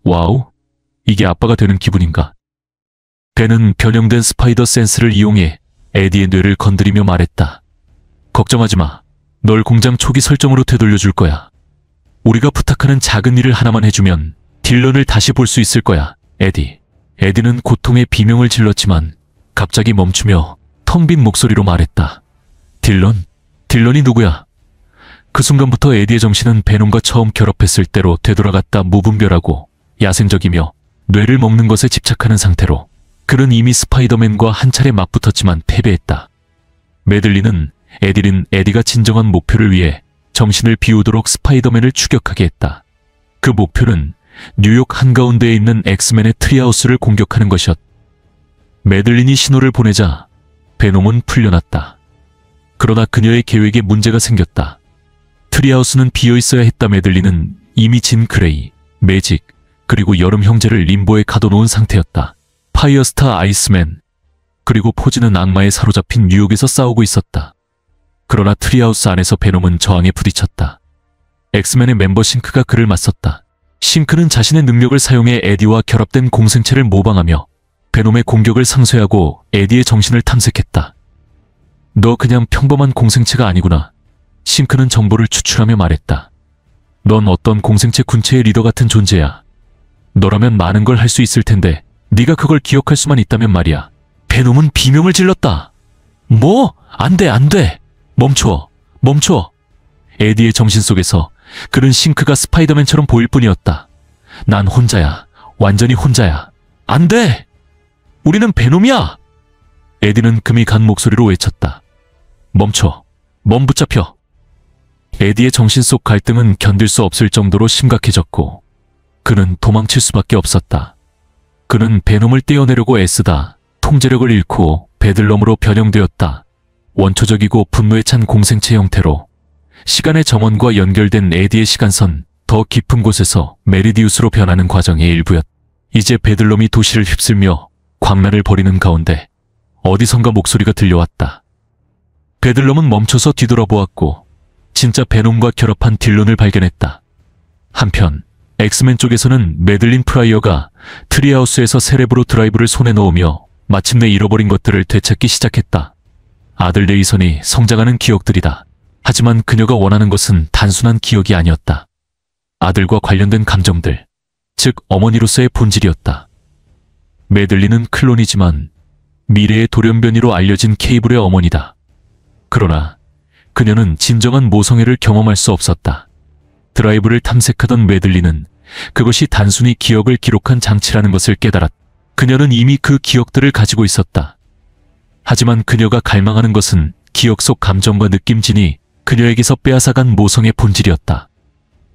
와우, 이게 아빠가 되는 기분인가? 벤은 변형된 스파이더 센스를 이용해 에디의 뇌를 건드리며 말했다. 걱정하지 마. 널 공장 초기 설정으로 되돌려줄 거야. 우리가 부탁하는 작은 일을 하나만 해주면 딜런을 다시 볼 수 있을 거야, 에디. 에디는 고통의 비명을 질렀지만 갑자기 멈추며 텅 빈 목소리로 말했다. 딜런? 딜런이 누구야? 그 순간부터 에디의 정신은 베놈과 처음 결합했을 때로 되돌아갔다. 무분별하고 야생적이며 뇌를 먹는 것에 집착하는 상태로 그는 이미 스파이더맨과 한 차례 맞붙었지만 패배했다. 매들리는 에디가 진정한 목표를 위해 정신을 비우도록 스파이더맨을 추격하게 했다. 그 목표는 뉴욕 한가운데에 있는 엑스맨의 트리하우스를 공격하는 것이었다. 매들린이 신호를 보내자 베놈은 풀려났다. 그러나 그녀의 계획에 문제가 생겼다. 트리하우스는 비어있어야 했다. 매들린은 이미 진 그레이, 매직, 그리고 여름 형제를 림보에 가둬놓은 상태였다. 파이어스타 아이스맨, 그리고 포지는 악마에 사로잡힌 뉴욕에서 싸우고 있었다. 그러나 트리하우스 안에서 베놈은 저항에 부딪혔다. 엑스맨의 멤버 싱크가 그를 맞섰다. 싱크는 자신의 능력을 사용해 에디와 결합된 공생체를 모방하며 베놈의 공격을 상쇄하고 에디의 정신을 탐색했다. 너 그냥 평범한 공생체가 아니구나. 싱크는 정보를 추출하며 말했다. 넌 어떤 공생체 군체의 리더 같은 존재야. 너라면 많은 걸 할 수 있을 텐데 네가 그걸 기억할 수만 있다면 말이야. 베놈은 비명을 질렀다. 뭐? 안 돼, 안 돼. 멈춰, 멈춰. 에디의 정신 속에서 그는 싱크가 스파이더맨처럼 보일 뿐이었다. 난 혼자야. 완전히 혼자야. 안 돼! 우리는 베놈이야! 에디는 금이 간 목소리로 외쳤다. 멈춰. 몸 붙잡혀. 에디의 정신 속 갈등은 견딜 수 없을 정도로 심각해졌고 그는 도망칠 수밖에 없었다. 그는 베놈을 떼어내려고 애쓰다 통제력을 잃고 베들럼으로 변형되었다. 원초적이고 분노에 찬 공생체 형태로 시간의 정원과 연결된 에디의 시간선, 더 깊은 곳에서 메리디우스로 변하는 과정의 일부였다. 이제 베들럼이 도시를 휩쓸며 광란을 벌이는 가운데 어디선가 목소리가 들려왔다. 베들럼은 멈춰서 뒤돌아보았고 진짜 베놈과 결합한 딜론을 발견했다. 한편 엑스맨 쪽에서는 매들린 프라이어가 트리하우스에서 세레브로 드라이브를 손에 넣으며 마침내 잃어버린 것들을 되찾기 시작했다. 아들 네이선이 성장하는 기억들이다. 하지만 그녀가 원하는 것은 단순한 기억이 아니었다. 아들과 관련된 감정들, 즉 어머니로서의 본질이었다. 매들린은 클론이지만 미래의 돌연변이로 알려진 케이블의 어머니다. 그러나 그녀는 진정한 모성애를 경험할 수 없었다. 드라이브를 탐색하던 매들린은 그것이 단순히 기억을 기록한 장치라는 것을 깨달았다. 그녀는 이미 그 기억들을 가지고 있었다. 하지만 그녀가 갈망하는 것은 기억 속 감정과 느낌진이 그녀에게서 빼앗아간 모성의 본질이었다.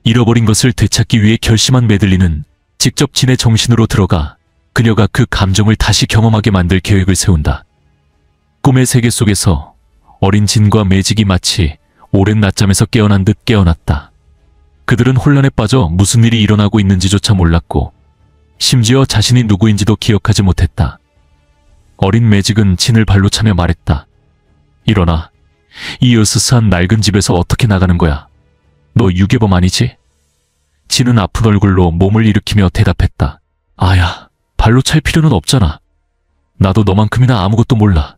잃어버린 것을 되찾기 위해 결심한 매들린은 직접 진의 정신으로 들어가 그녀가 그 감정을 다시 경험하게 만들 계획을 세운다. 꿈의 세계 속에서 어린 진과 매직이 마치 오랜 낮잠에서 깨어난 듯 깨어났다. 그들은 혼란에 빠져 무슨 일이 일어나고 있는지조차 몰랐고 심지어 자신이 누구인지도 기억하지 못했다. 어린 매직은 진을 발로 차며 말했다. 일어나. 이 으스스한 낡은 집에서 어떻게 나가는 거야? 너 유괴범 아니지? 진은 아픈 얼굴로 몸을 일으키며 대답했다. 아야, 발로 찰 필요는 없잖아. 나도 너만큼이나 아무것도 몰라.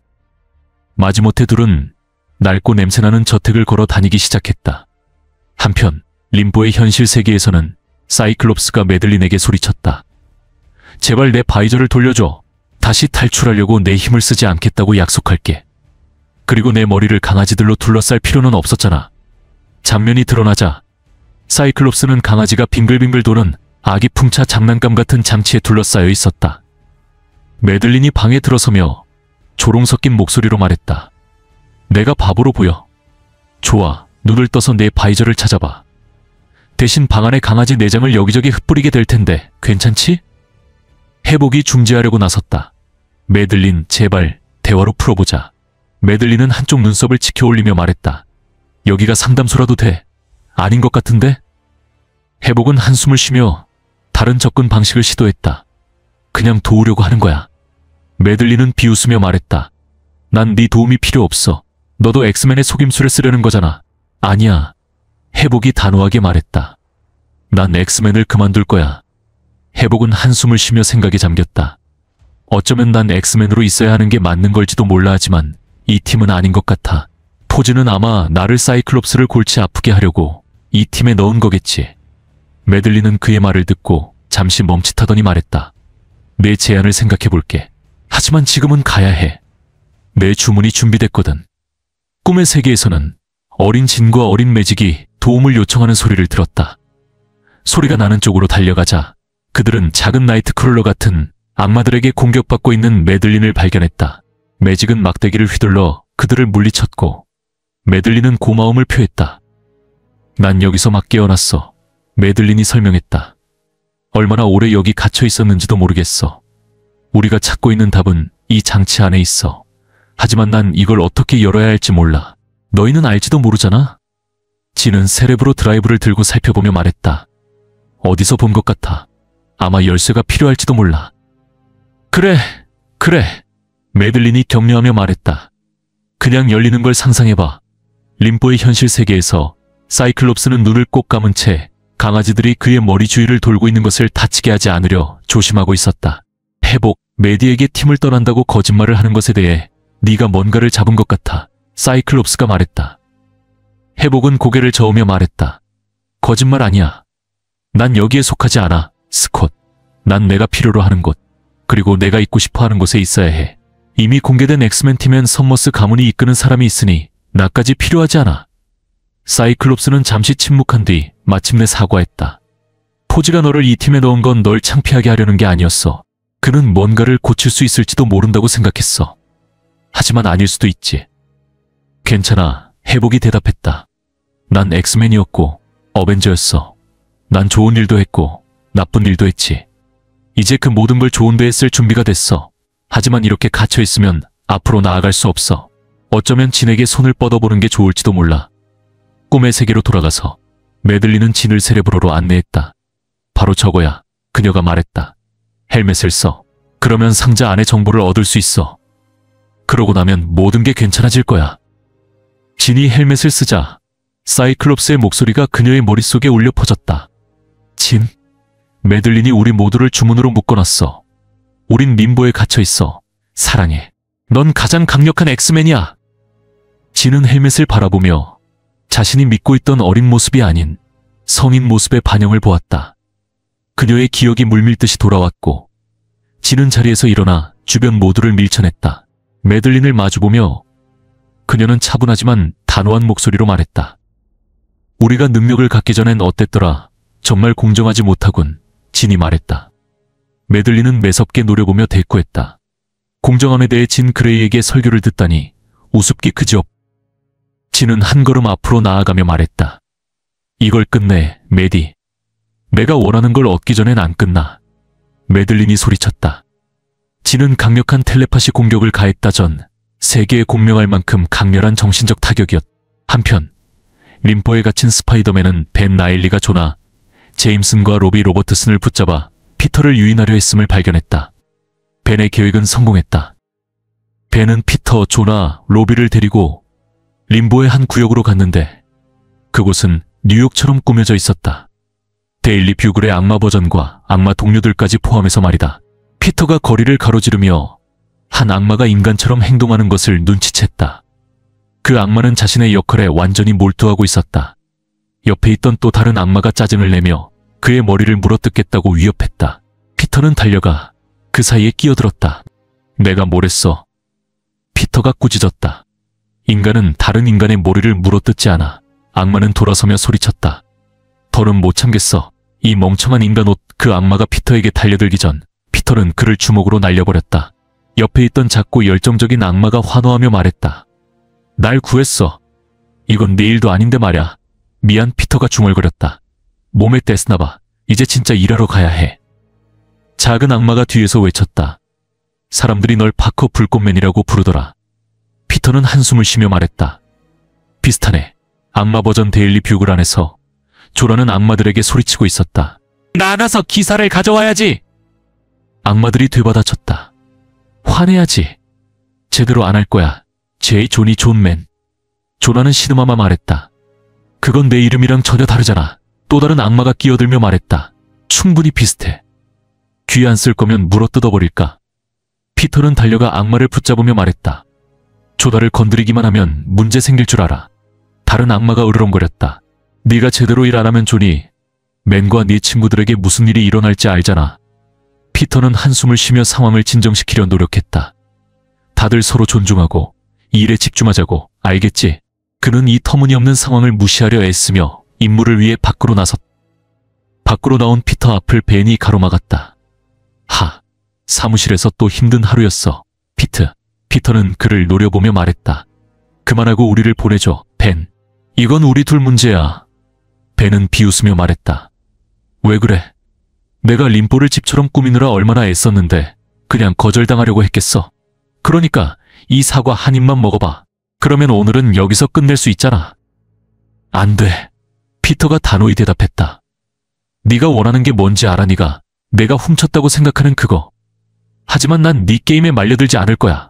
마지못해 둘은 낡고 냄새나는 저택을 걸어 다니기 시작했다. 한편 림보의 현실 세계에서는 사이클롭스가 매들린에게 소리쳤다. 제발 내 바이저를 돌려줘. 다시 탈출하려고 내 힘을 쓰지 않겠다고 약속할게. 그리고 내 머리를 강아지들로 둘러쌀 필요는 없었잖아. 장면이 드러나자 사이클롭스는 강아지가 빙글빙글 도는 아기 풍차 장난감 같은 장치에 둘러싸여 있었다. 매들린이 방에 들어서며 조롱 섞인 목소리로 말했다. 내가 바보로 보여. 좋아, 눈을 떠서 내 바이저를 찾아봐. 대신 방 안에 강아지 내장을 여기저기 흩뿌리게 될 텐데 괜찮지? 회복이 중지하려고 나섰다. 매들린, 제발 대화로 풀어보자. 매들린은 한쪽 눈썹을 치켜 올리며 말했다. 여기가 상담소라도 돼. 아닌 것 같은데? 회복은 한숨을 쉬며 다른 접근 방식을 시도했다. 그냥 도우려고 하는 거야. 매들린은 비웃으며 말했다. 난 네 도움이 필요 없어. 너도 엑스맨의 속임수를 쓰려는 거잖아. 아니야. 회복이 단호하게 말했다. 난 엑스맨을 그만둘 거야. 회복은 한숨을 쉬며 생각에 잠겼다. 어쩌면 난 엑스맨으로 있어야 하는 게 맞는 걸지도 몰라 하지만 이 팀은 아닌 것 같아. 포즈는 아마 나를 사이클롭스를 골치 아프게 하려고 이 팀에 넣은 거겠지. 매들린은 그의 말을 듣고 잠시 멈칫하더니 말했다. 내 제안을 생각해볼게. 하지만 지금은 가야 해. 내 주문이 준비됐거든. 꿈의 세계에서는 어린 진과 어린 매직이 도움을 요청하는 소리를 들었다. 소리가 나는 쪽으로 달려가자 그들은 작은 나이트크롤러 같은 악마들에게 공격받고 있는 매들린을 발견했다. 매직은 막대기를 휘둘러 그들을 물리쳤고 매들린은 고마움을 표했다. 난 여기서 막 깨어났어. 매들린이 설명했다. 얼마나 오래 여기 갇혀 있었는지도 모르겠어. 우리가 찾고 있는 답은 이 장치 안에 있어. 하지만 난 이걸 어떻게 열어야 할지 몰라. 너희는 알지도 모르잖아? 진은 세레브로 드라이브를 들고 살펴보며 말했다. 어디서 본 것 같아. 아마 열쇠가 필요할지도 몰라. 그래. 매들린이 격려하며 말했다. 그냥 열리는 걸 상상해봐. 림보의 현실 세계에서 사이클롭스는 눈을 꼭 감은 채 강아지들이 그의 머리 주위를 돌고 있는 것을 다치게 하지 않으려 조심하고 있었다. 회복, 메디에게 팀을 떠난다고 거짓말을 하는 것에 대해 네가 뭔가를 잡은 것 같아. 사이클롭스가 말했다. 회복은 고개를 저으며 말했다. 거짓말 아니야. 난 여기에 속하지 않아, 스콧. 난 내가 필요로 하는 곳, 그리고 내가 있고 싶어 하는 곳에 있어야 해. 이미 공개된 엑스맨 팀엔 선머스 가문이 이끄는 사람이 있으니 나까지 필요하지 않아. 사이클롭스는 잠시 침묵한 뒤 마침내 사과했다. 포지가 너를 이 팀에 넣은 건 널 창피하게 하려는 게 아니었어. 그는 뭔가를 고칠 수 있을지도 모른다고 생각했어. 하지만 아닐 수도 있지. 괜찮아, 회복이 대답했다. 난 엑스맨이었고 어벤져였어. 난 좋은 일도 했고 나쁜 일도 했지. 이제 그 모든 걸 좋은 데에 쓸 준비가 됐어. 하지만 이렇게 갇혀있으면 앞으로 나아갈 수 없어. 어쩌면 진에게 손을 뻗어보는 게 좋을지도 몰라. 꿈의 세계로 돌아가서 매들리는 진을 세레브로로 안내했다. 바로 저거야. 그녀가 말했다. 헬멧을 써. 그러면 상자 안의 정보를 얻을 수 있어. 그러고 나면 모든 게 괜찮아질 거야. 진이 헬멧을 쓰자 사이클롭스의 목소리가 그녀의 머릿속에 울려 퍼졌다. 진, 매들린이 우리 모두를 주문으로 묶어놨어. 우린 림보에 갇혀있어. 사랑해. 넌 가장 강력한 엑스맨이야. 진은 헬멧을 바라보며 자신이 믿고 있던 어린 모습이 아닌 성인 모습의 반영을 보았다. 그녀의 기억이 물밀듯이 돌아왔고 진은 자리에서 일어나 주변 모두를 밀쳐냈다. 매들린을 마주보며 그녀는 차분하지만 단호한 목소리로 말했다. 우리가 능력을 갖기 전엔 어땠더라. 정말 공정하지 못하군. 진이 말했다. 매들린은 매섭게 노려보며 대꾸했다. 공정함에 대해 진 그레이에게 설교를 듣다니 우습기 그지없. 진은 한 걸음 앞으로 나아가며 말했다. 이걸 끝내, 매디. 내가 원하는 걸 얻기 전엔 안 끝나. 매들린이 소리쳤다. 진은 강력한 텔레파시 공격을 가했다 전 세계에 공명할 만큼 강렬한 정신적 타격이었. 한편 림보에 갇힌 스파이더맨은 벤 나일리가 조나 제임슨과 로비 로버트슨을 붙잡아 피터를 유인하려 했음을 발견했다. 벤의 계획은 성공했다. 벤은 피터, 조나, 로비를 데리고 림보의 한 구역으로 갔는데 그곳은 뉴욕처럼 꾸며져 있었다. 데일리 뷰글의 악마 버전과 악마 동료들까지 포함해서 말이다. 피터가 거리를 가로지르며 한 악마가 인간처럼 행동하는 것을 눈치챘다. 그 악마는 자신의 역할에 완전히 몰두하고 있었다. 옆에 있던 또 다른 악마가 짜증을 내며 그의 머리를 물어뜯겠다고 위협했다. 피터는 달려가 그 사이에 끼어들었다. 내가 뭘 했어? 피터가 꾸짖었다. 인간은 다른 인간의 머리를 물어뜯지 않아. 악마는 돌아서며 소리쳤다. 더는 못 참겠어. 이 멍청한 인간 옷. 그 악마가 피터에게 달려들기 전 피터는 그를 주먹으로 날려버렸다. 옆에 있던 작고 열정적인 악마가 환호하며 말했다. 날 구했어. 이건 내 일도 아닌데 말야. 미안. 피터가 중얼거렸다. 몸에 떼스나봐. 이제 진짜 일하러 가야 해. 작은 악마가 뒤에서 외쳤다. 사람들이 널 파커 불꽃맨이라고 부르더라. 피터는 한숨을 쉬며 말했다. 비슷하네. 악마 버전 데일리 뷰글 안에서 조라는 악마들에게 소리치고 있었다. 나가서 기사를 가져와야지. 악마들이 되받아쳤다. 화내야지. 제대로 안 할 거야. 제이 조니 존맨. 조나는 시누마마 말했다. 그건 내 이름이랑 전혀 다르잖아. 또 다른 악마가 끼어들며 말했다. 충분히 비슷해. 귀 안 쓸 거면 물어뜯어버릴까. 피터는 달려가 악마를 붙잡으며 말했다. 조다를 건드리기만 하면 문제 생길 줄 알아. 다른 악마가 으르렁거렸다. 네가 제대로 일 안 하면 조니, 맨과 네 친구들에게 무슨 일이 일어날지 알잖아. 피터는 한숨을 쉬며 상황을 진정시키려 노력했다. 다들 서로 존중하고 이 일에 집중하자고, 알겠지? 그는 이 터무니없는 상황을 무시하려 애쓰며 임무를 위해 밖으로 나섰다. 밖으로 나온 피터 앞을 벤이 가로막았다. 사무실에서 또 힘든 하루였어. 피터는 그를 노려보며 말했다. 그만하고 우리를 보내줘, 벤. 이건 우리 둘 문제야. 벤은 비웃으며 말했다. 왜 그래? 내가 림보를 집처럼 꾸미느라 얼마나 애썼는데 그냥 거절당하려고 했겠어. 그러니까 이 사과 한 입만 먹어봐. 그러면 오늘은 여기서 끝낼 수 있잖아. 안 돼. 피터가 단호히 대답했다. 네가 원하는 게 뭔지 알아. 네가 내가 훔쳤다고 생각하는 그거. 하지만 난 네 게임에 말려들지 않을 거야.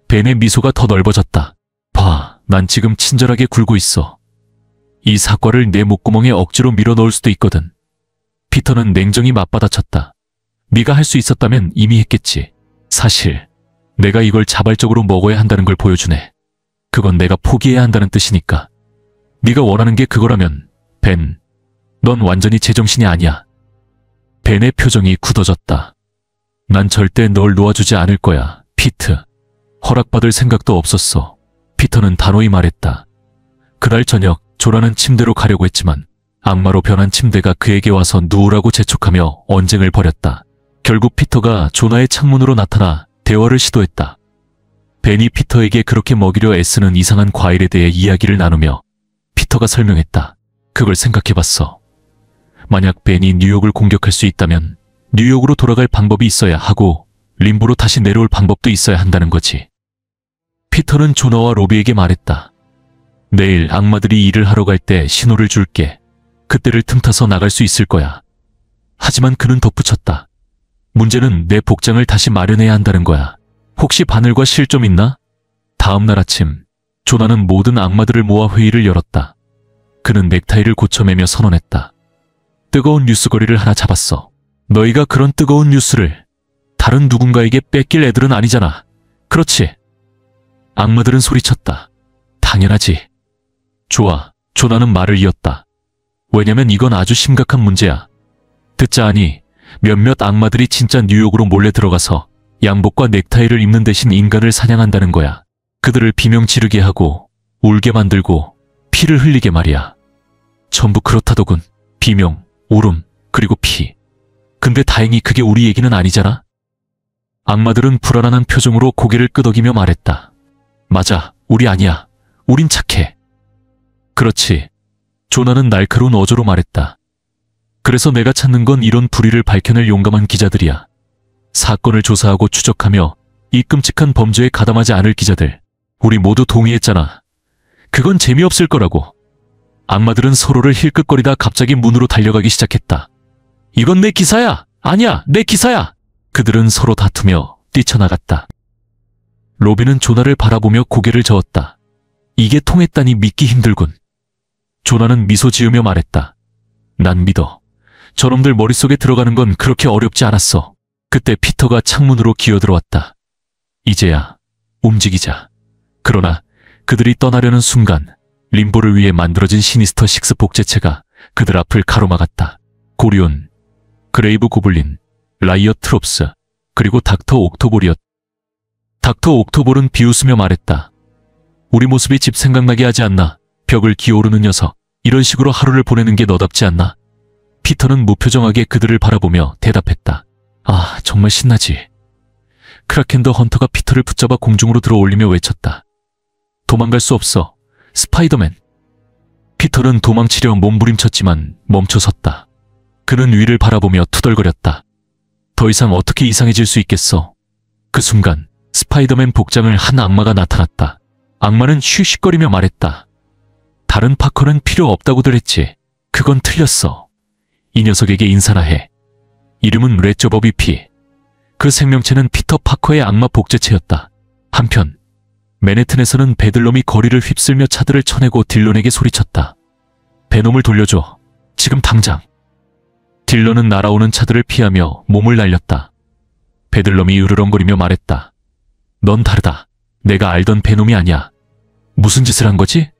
벤의 미소가 더 넓어졌다. 봐, 난 지금 친절하게 굴고 있어. 이 사과를 내 목구멍에 억지로 밀어넣을 수도 있거든. 피터는 냉정히 맞받아쳤다. 네가 할 수 있었다면 이미 했겠지. 사실 내가 이걸 자발적으로 먹어야 한다는 걸 보여주네. 그건 내가 포기해야 한다는 뜻이니까. 네가 원하는 게 그거라면 벤, 넌 완전히 제정신이 아니야. 벤의 표정이 굳어졌다. 난 절대 널 놓아주지 않을 거야, 피트. 허락받을 생각도 없었어. 피터는 단호히 말했다. 그날 저녁 조라는 침대로 가려고 했지만 악마로 변한 침대가 그에게 와서 누우라고 재촉하며 언쟁을 벌였다. 결국 피터가 조나의 창문으로 나타나 대화를 시도했다. 벤이 피터에게 그렇게 먹이려 애쓰는 이상한 과일에 대해 이야기를 나누며 피터가 설명했다. 그걸 생각해봤어. 만약 벤이 뉴욕을 공격할 수 있다면 뉴욕으로 돌아갈 방법이 있어야 하고 림보로 다시 내려올 방법도 있어야 한다는 거지. 피터는 조나와 로비에게 말했다. 내일 악마들이 일을 하러 갈 때 신호를 줄게. 그때를 틈타서 나갈 수 있을 거야. 하지만 그는 덧붙였다. 문제는 내 복장을 다시 마련해야 한다는 거야. 혹시 바늘과 실 좀 있나? 다음 날 아침, 조나는 모든 악마들을 모아 회의를 열었다. 그는 넥타이를 고쳐매며 선언했다. 뜨거운 뉴스거리를 하나 잡았어. 너희가 그런 뜨거운 뉴스를 다른 누군가에게 뺏길 애들은 아니잖아. 그렇지? 악마들은 소리쳤다. 당연하지. 좋아, 조나는 말을 이었다. 왜냐면 이건 아주 심각한 문제야. 듣자 하니 몇몇 악마들이 진짜 뉴욕으로 몰래 들어가서 양복과 넥타이를 입는 대신 인간을 사냥한다는 거야. 그들을 비명 지르게 하고 울게 만들고 피를 흘리게 말이야. 전부 그렇다더군. 비명, 울음, 그리고 피. 근데 다행히 그게 우리 얘기는 아니잖아. 악마들은 불안한 표정으로 고개를 끄덕이며 말했다. 맞아, 우리 아니야. 우린 착해. 그렇지. 조나는 날카로운 어조로 말했다. 그래서 내가 찾는 건 이런 불의를 밝혀낼 용감한 기자들이야. 사건을 조사하고 추적하며 이 끔찍한 범죄에 가담하지 않을 기자들. 우리 모두 동의했잖아. 그건 재미없을 거라고. 악마들은 서로를 힐끗거리다 갑자기 문으로 달려가기 시작했다. 이건 내 기사야! 아니야, 내 기사야! 그들은 서로 다투며 뛰쳐나갔다. 로비는 조나를 바라보며 고개를 저었다. 이게 통했다니 믿기 힘들군. 조나는 미소 지으며 말했다. 난 믿어. 저놈들 머릿속에 들어가는 건 그렇게 어렵지 않았어. 그때 피터가 창문으로 기어들어왔다. 이제야 움직이자. 그러나 그들이 떠나려는 순간 림보를 위해 만들어진 시니스터 식스 복제체가 그들 앞을 가로막았다. 고리온, 그레이브 고블린, 라이엇 트롭스, 그리고 닥터 옥토볼이었다. 닥터 옥토볼은 비웃으며 말했다. 우리 모습이 집 생각나게 하지 않나? 벽을 기어오르는 녀석. 이런 식으로 하루를 보내는 게 너답지 않나? 피터는 무표정하게 그들을 바라보며 대답했다. 아, 정말 신나지. 크라켄더 헌터가 피터를 붙잡아 공중으로 들어올리며 외쳤다. 도망갈 수 없어. 스파이더맨. 피터는 도망치려 몸부림쳤지만 멈춰섰다. 그는 위를 바라보며 투덜거렸다. 더 이상 어떻게 이상해질 수 있겠어. 그 순간 스파이더맨 복장을 한 악마가 나타났다. 악마는 휘휘거리며 말했다. 다른 파커는 필요 없다고들 했지. 그건 틀렸어. 이 녀석에게 인사나 해. 이름은 레저버 비피. 그 생명체는 피터 파커의 악마 복제체였다. 한편 맨해튼에서는 베들럼이 거리를 휩쓸며 차들을 쳐내고 딜런에게 소리쳤다. 베놈을 돌려줘. 지금 당장. 딜런은 날아오는 차들을 피하며 몸을 날렸다. 베들럼이 으르렁거리며 말했다. 넌 다르다. 내가 알던 베놈이 아니야. 무슨 짓을 한 거지?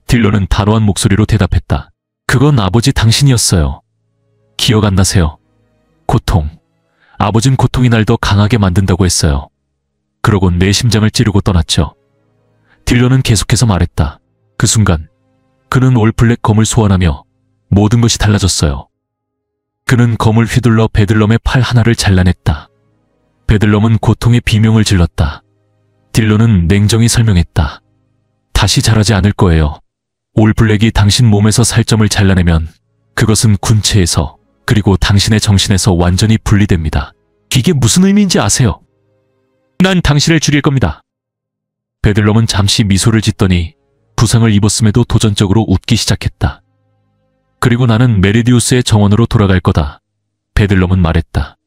딜런은 단호한 목소리로 대답했다. 그건 아버지 당신이었어요. 기억 안 나세요? 고통. 아버진 고통이 날 더 강하게 만든다고 했어요. 그러곤 내 심장을 찌르고 떠났죠. 딜런은 계속해서 말했다. 그 순간 그는 올블랙 검을 소환하며 모든 것이 달라졌어요. 그는 검을 휘둘러 베들럼의 팔 하나를 잘라냈다. 베들럼은 고통의 비명을 질렀다. 딜런은 냉정히 설명했다. 다시 자라지 않을 거예요. 올블랙이 당신 몸에서 살점을 잘라내면 그것은 군체에서 그리고 당신의 정신에서 완전히 분리됩니다. 이게 무슨 의미인지 아세요? 난 당신을 죽일 겁니다. 베들럼은 잠시 미소를 짓더니 부상을 입었음에도 도전적으로 웃기 시작했다. 그리고 나는 메리디우스의 정원으로 돌아갈 거다. 베들럼은 말했다.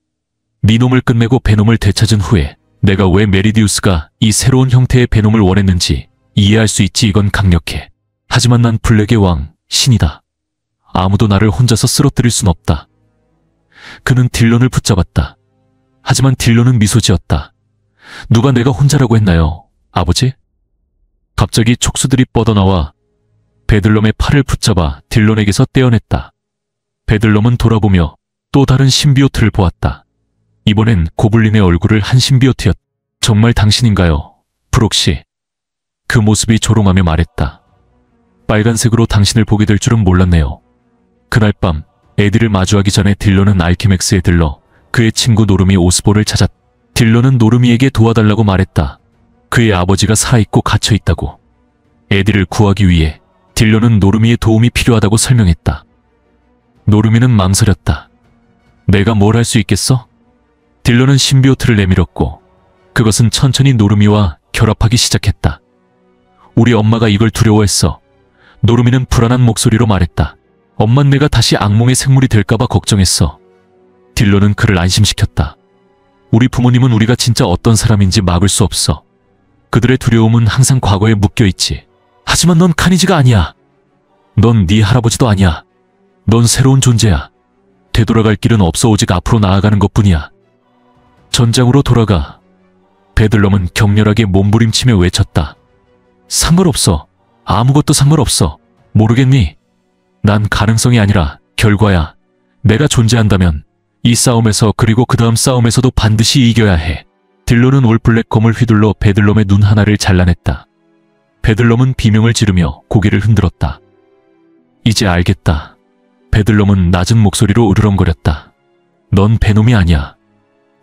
네 놈을 끝내고 베놈을 되찾은 후에 내가 왜 메리디우스가 이 새로운 형태의 베놈을 원했는지 이해할 수 있지. 이건 강력해. 하지만 난 블랙의 왕, 신이다. 아무도 나를 혼자서 쓰러뜨릴 순 없다. 그는 딜런을 붙잡았다. 하지만 딜런은 미소 지었다. 누가 내가 혼자라고 했나요, 아버지? 갑자기 촉수들이 뻗어나와 베들럼의 팔을 붙잡아 딜런에게서 떼어냈다. 베들럼은 돌아보며 또 다른 신비오트를 보았다. 이번엔 고블린의 얼굴을 한 신비오트였다. 정말 당신인가요, 브록시? 그 모습이 조롱하며 말했다. 빨간색으로 당신을 보게 될 줄은 몰랐네요. 그날 밤 에디를 마주하기 전에 딜런은 알키맥스에 들러 그의 친구 노르미 오스볼을 찾았다. 딜런은 노르미에게 도와달라고 말했다. 그의 아버지가 살아있고 갇혀있다고. 에디를 구하기 위해 딜런은 노르미의 도움이 필요하다고 설명했다. 노르미는 망설였다. 내가 뭘 할 수 있겠어? 딜런은 심비오트를 내밀었고 그것은 천천히 노르미와 결합하기 시작했다. 우리 엄마가 이걸 두려워했어. 노르미는 불안한 목소리로 말했다. 엄만 내가 다시 악몽의 생물이 될까봐 걱정했어. 딜런은 그를 안심시켰다. 우리 부모님은 우리가 진짜 어떤 사람인지 막을 수 없어. 그들의 두려움은 항상 과거에 묶여있지. 하지만 넌 카니지가 아니야. 넌 네 할아버지도 아니야. 넌 새로운 존재야. 되돌아갈 길은 없어. 오직 앞으로 나아가는 것뿐이야. 전장으로 돌아가. 베들럼은 격렬하게 몸부림치며 외쳤다. 상관없어. 아무것도 상관없어. 모르겠니? 난 가능성이 아니라 결과야. 내가 존재한다면 이 싸움에서 그리고 그 다음 싸움에서도 반드시 이겨야 해. 딜런은 올블랙 검을 휘둘러 베들럼의 눈 하나를 잘라냈다. 베들럼은 비명을 지르며 고개를 흔들었다. 이제 알겠다. 베들럼은 낮은 목소리로 으르렁거렸다. 넌 베놈이 아니야.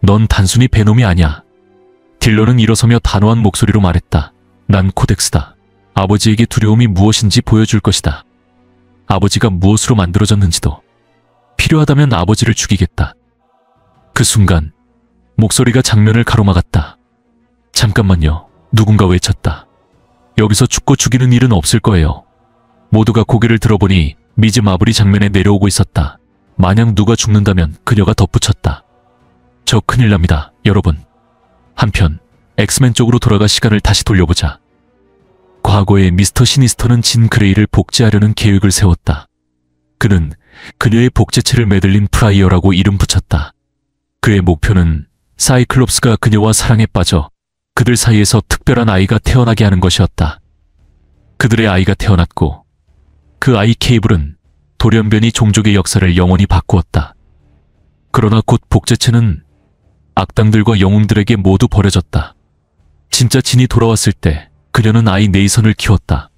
넌 단순히 베놈이 아니야. 딜런은 일어서며 단호한 목소리로 말했다. 난 코덱스다. 아버지에게 두려움이 무엇인지 보여줄 것이다. 아버지가 무엇으로 만들어졌는지도. 필요하다면 아버지를 죽이겠다. 그 순간 목소리가 장면을 가로막았다. 잠깐만요. 누군가 외쳤다. 여기서 죽고 죽이는 일은 없을 거예요. 모두가 고개를 들어보니 미즈 마블이 장면에 내려오고 있었다. 만약 누가 죽는다면 그녀가 덧붙였다. 저 큰일 납니다, 여러분. 한편 엑스맨 쪽으로 돌아가 시간을 다시 돌려보자. 과거에 미스터 시니스터는 진 그레이를 복제하려는 계획을 세웠다. 그는 그녀의 복제체를 매들린 프라이어라고 이름 붙였다. 그의 목표는 사이클롭스가 그녀와 사랑에 빠져 그들 사이에서 특별한 아이가 태어나게 하는 것이었다. 그들의 아이가 태어났고 그 아이 케이블은 돌연변이 종족의 역사를 영원히 바꾸었다. 그러나 곧 복제체는 악당들과 영웅들에게 모두 버려졌다. 진짜 진이 돌아왔을 때 그녀는 아이 네이선을 키웠다.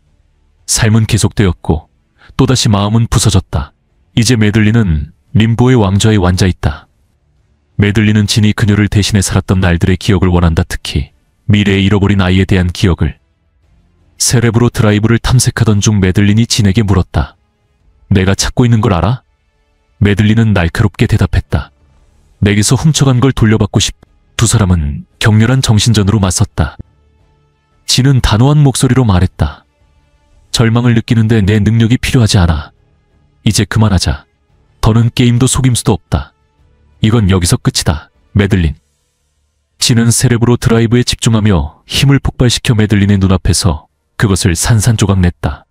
삶은 계속되었고 또다시 마음은 부서졌다. 이제 메들리는 림보의 왕좌에 앉아있다. 메들리는 진이 그녀를 대신해 살았던 날들의 기억을 원한다. 특히 미래에 잃어버린 아이에 대한 기억을. 세레브로 드라이브를 탐색하던 중 메들린이 진에게 물었다. 내가 찾고 있는 걸 알아? 메들린은 날카롭게 대답했다. 내게서 훔쳐간 걸 돌려받고 싶. 두 사람은 격렬한 정신전으로 맞섰다. 진은 단호한 목소리로 말했다. 절망을 느끼는데 내 능력이 필요하지 않아. 이제 그만하자. 더는 게임도 속임수도 없다. 이건 여기서 끝이다, 메들린. 진은 세레브로 드라이브에 집중하며 힘을 폭발시켜 메들린의 눈앞에서 그것을 산산조각 냈다.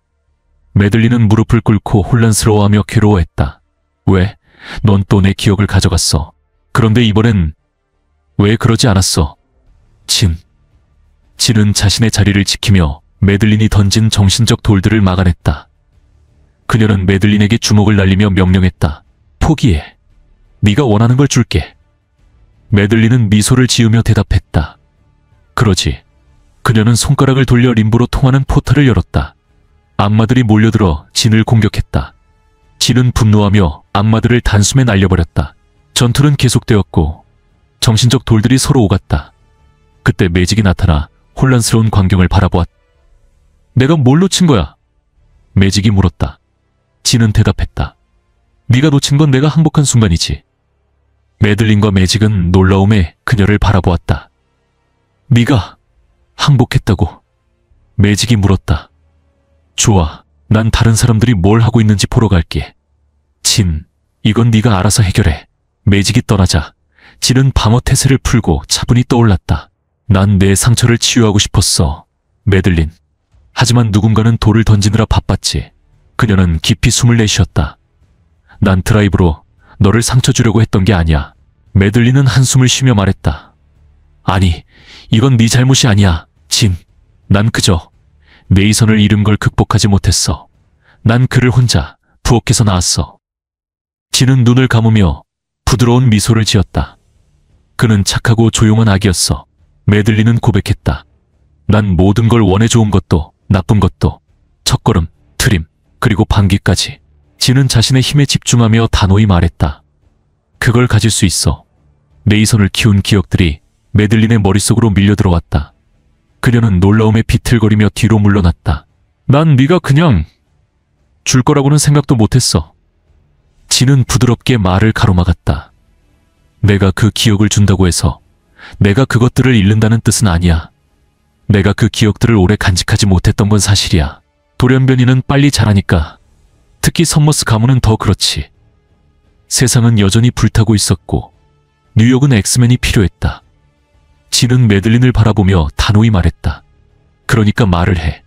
메들린은 무릎을 꿇고 혼란스러워하며 괴로워했다. 왜? 넌 또 내 기억을 가져갔어. 그런데 이번엔 왜 그러지 않았어? 진은 자신의 자리를 지키며 메들린이 던진 정신적 돌들을 막아냈다. 그녀는 메들린에게 주먹을 날리며 명령했다. 포기해. 네가 원하는 걸 줄게. 메들린은 미소를 지으며 대답했다. 그러지. 그녀는 손가락을 돌려 림보로 통하는 포탈을 열었다. 악마들이 몰려들어 진을 공격했다. 진은 분노하며 악마들을 단숨에 날려버렸다. 전투는 계속되었고 정신적 돌들이 서로 오갔다. 그때 매직이 나타나 혼란스러운 광경을 바라보았다. 내가 뭘 놓친 거야? 매직이 물었다. 진은 대답했다. 네가 놓친 건 내가 항복한 순간이지. 메들린과 매직은 놀라움에 그녀를 바라보았다. 네가 항복했다고? 매직이 물었다. 좋아, 난 다른 사람들이 뭘 하고 있는지 보러 갈게. 진, 이건 네가 알아서 해결해. 매직이 떠나자 진은 방어 태세를 풀고 차분히 떠올랐다. 난 내 상처를 치유하고 싶었어, 메들린. 하지만 누군가는 돌을 던지느라 바빴지. 그녀는 깊이 숨을 내쉬었다. 난 드라이브로 너를 상처 주려고 했던 게 아니야. 메들린은 한숨을 쉬며 말했다. 아니, 이건 네 잘못이 아니야, 진. 난 그저 네이선을 잃은 걸 극복하지 못했어. 난 그를 혼자 부엌에서 낳았어. 진은 눈을 감으며 부드러운 미소를 지었다. 그는 착하고 조용한 아기였어. 메들린은 고백했다. 난 모든 걸 원해. 좋은 것도 나쁜 것도. 첫걸음, 트림, 그리고 방귀까지. 진은 자신의 힘에 집중하며 단호히 말했다. 그걸 가질 수 있어. 네이선을 키운 기억들이 메들린의 머릿속으로 밀려들어왔다. 그녀는 놀라움에 비틀거리며 뒤로 물러났다. 난 네가 그냥 줄 거라고는 생각도 못했어. 진은 부드럽게 말을 가로막았다. 내가 그 기억을 준다고 해서 내가 그것들을 잃는다는 뜻은 아니야. 내가 그 기억들을 오래 간직하지 못했던 건 사실이야. 돌연변이는 빨리 자라니까. 특히 썸머스 가문은 더 그렇지. 세상은 여전히 불타고 있었고 뉴욕은 엑스맨이 필요했다. 진은 매들린을 바라보며 단호히 말했다. 그러니까 말을 해.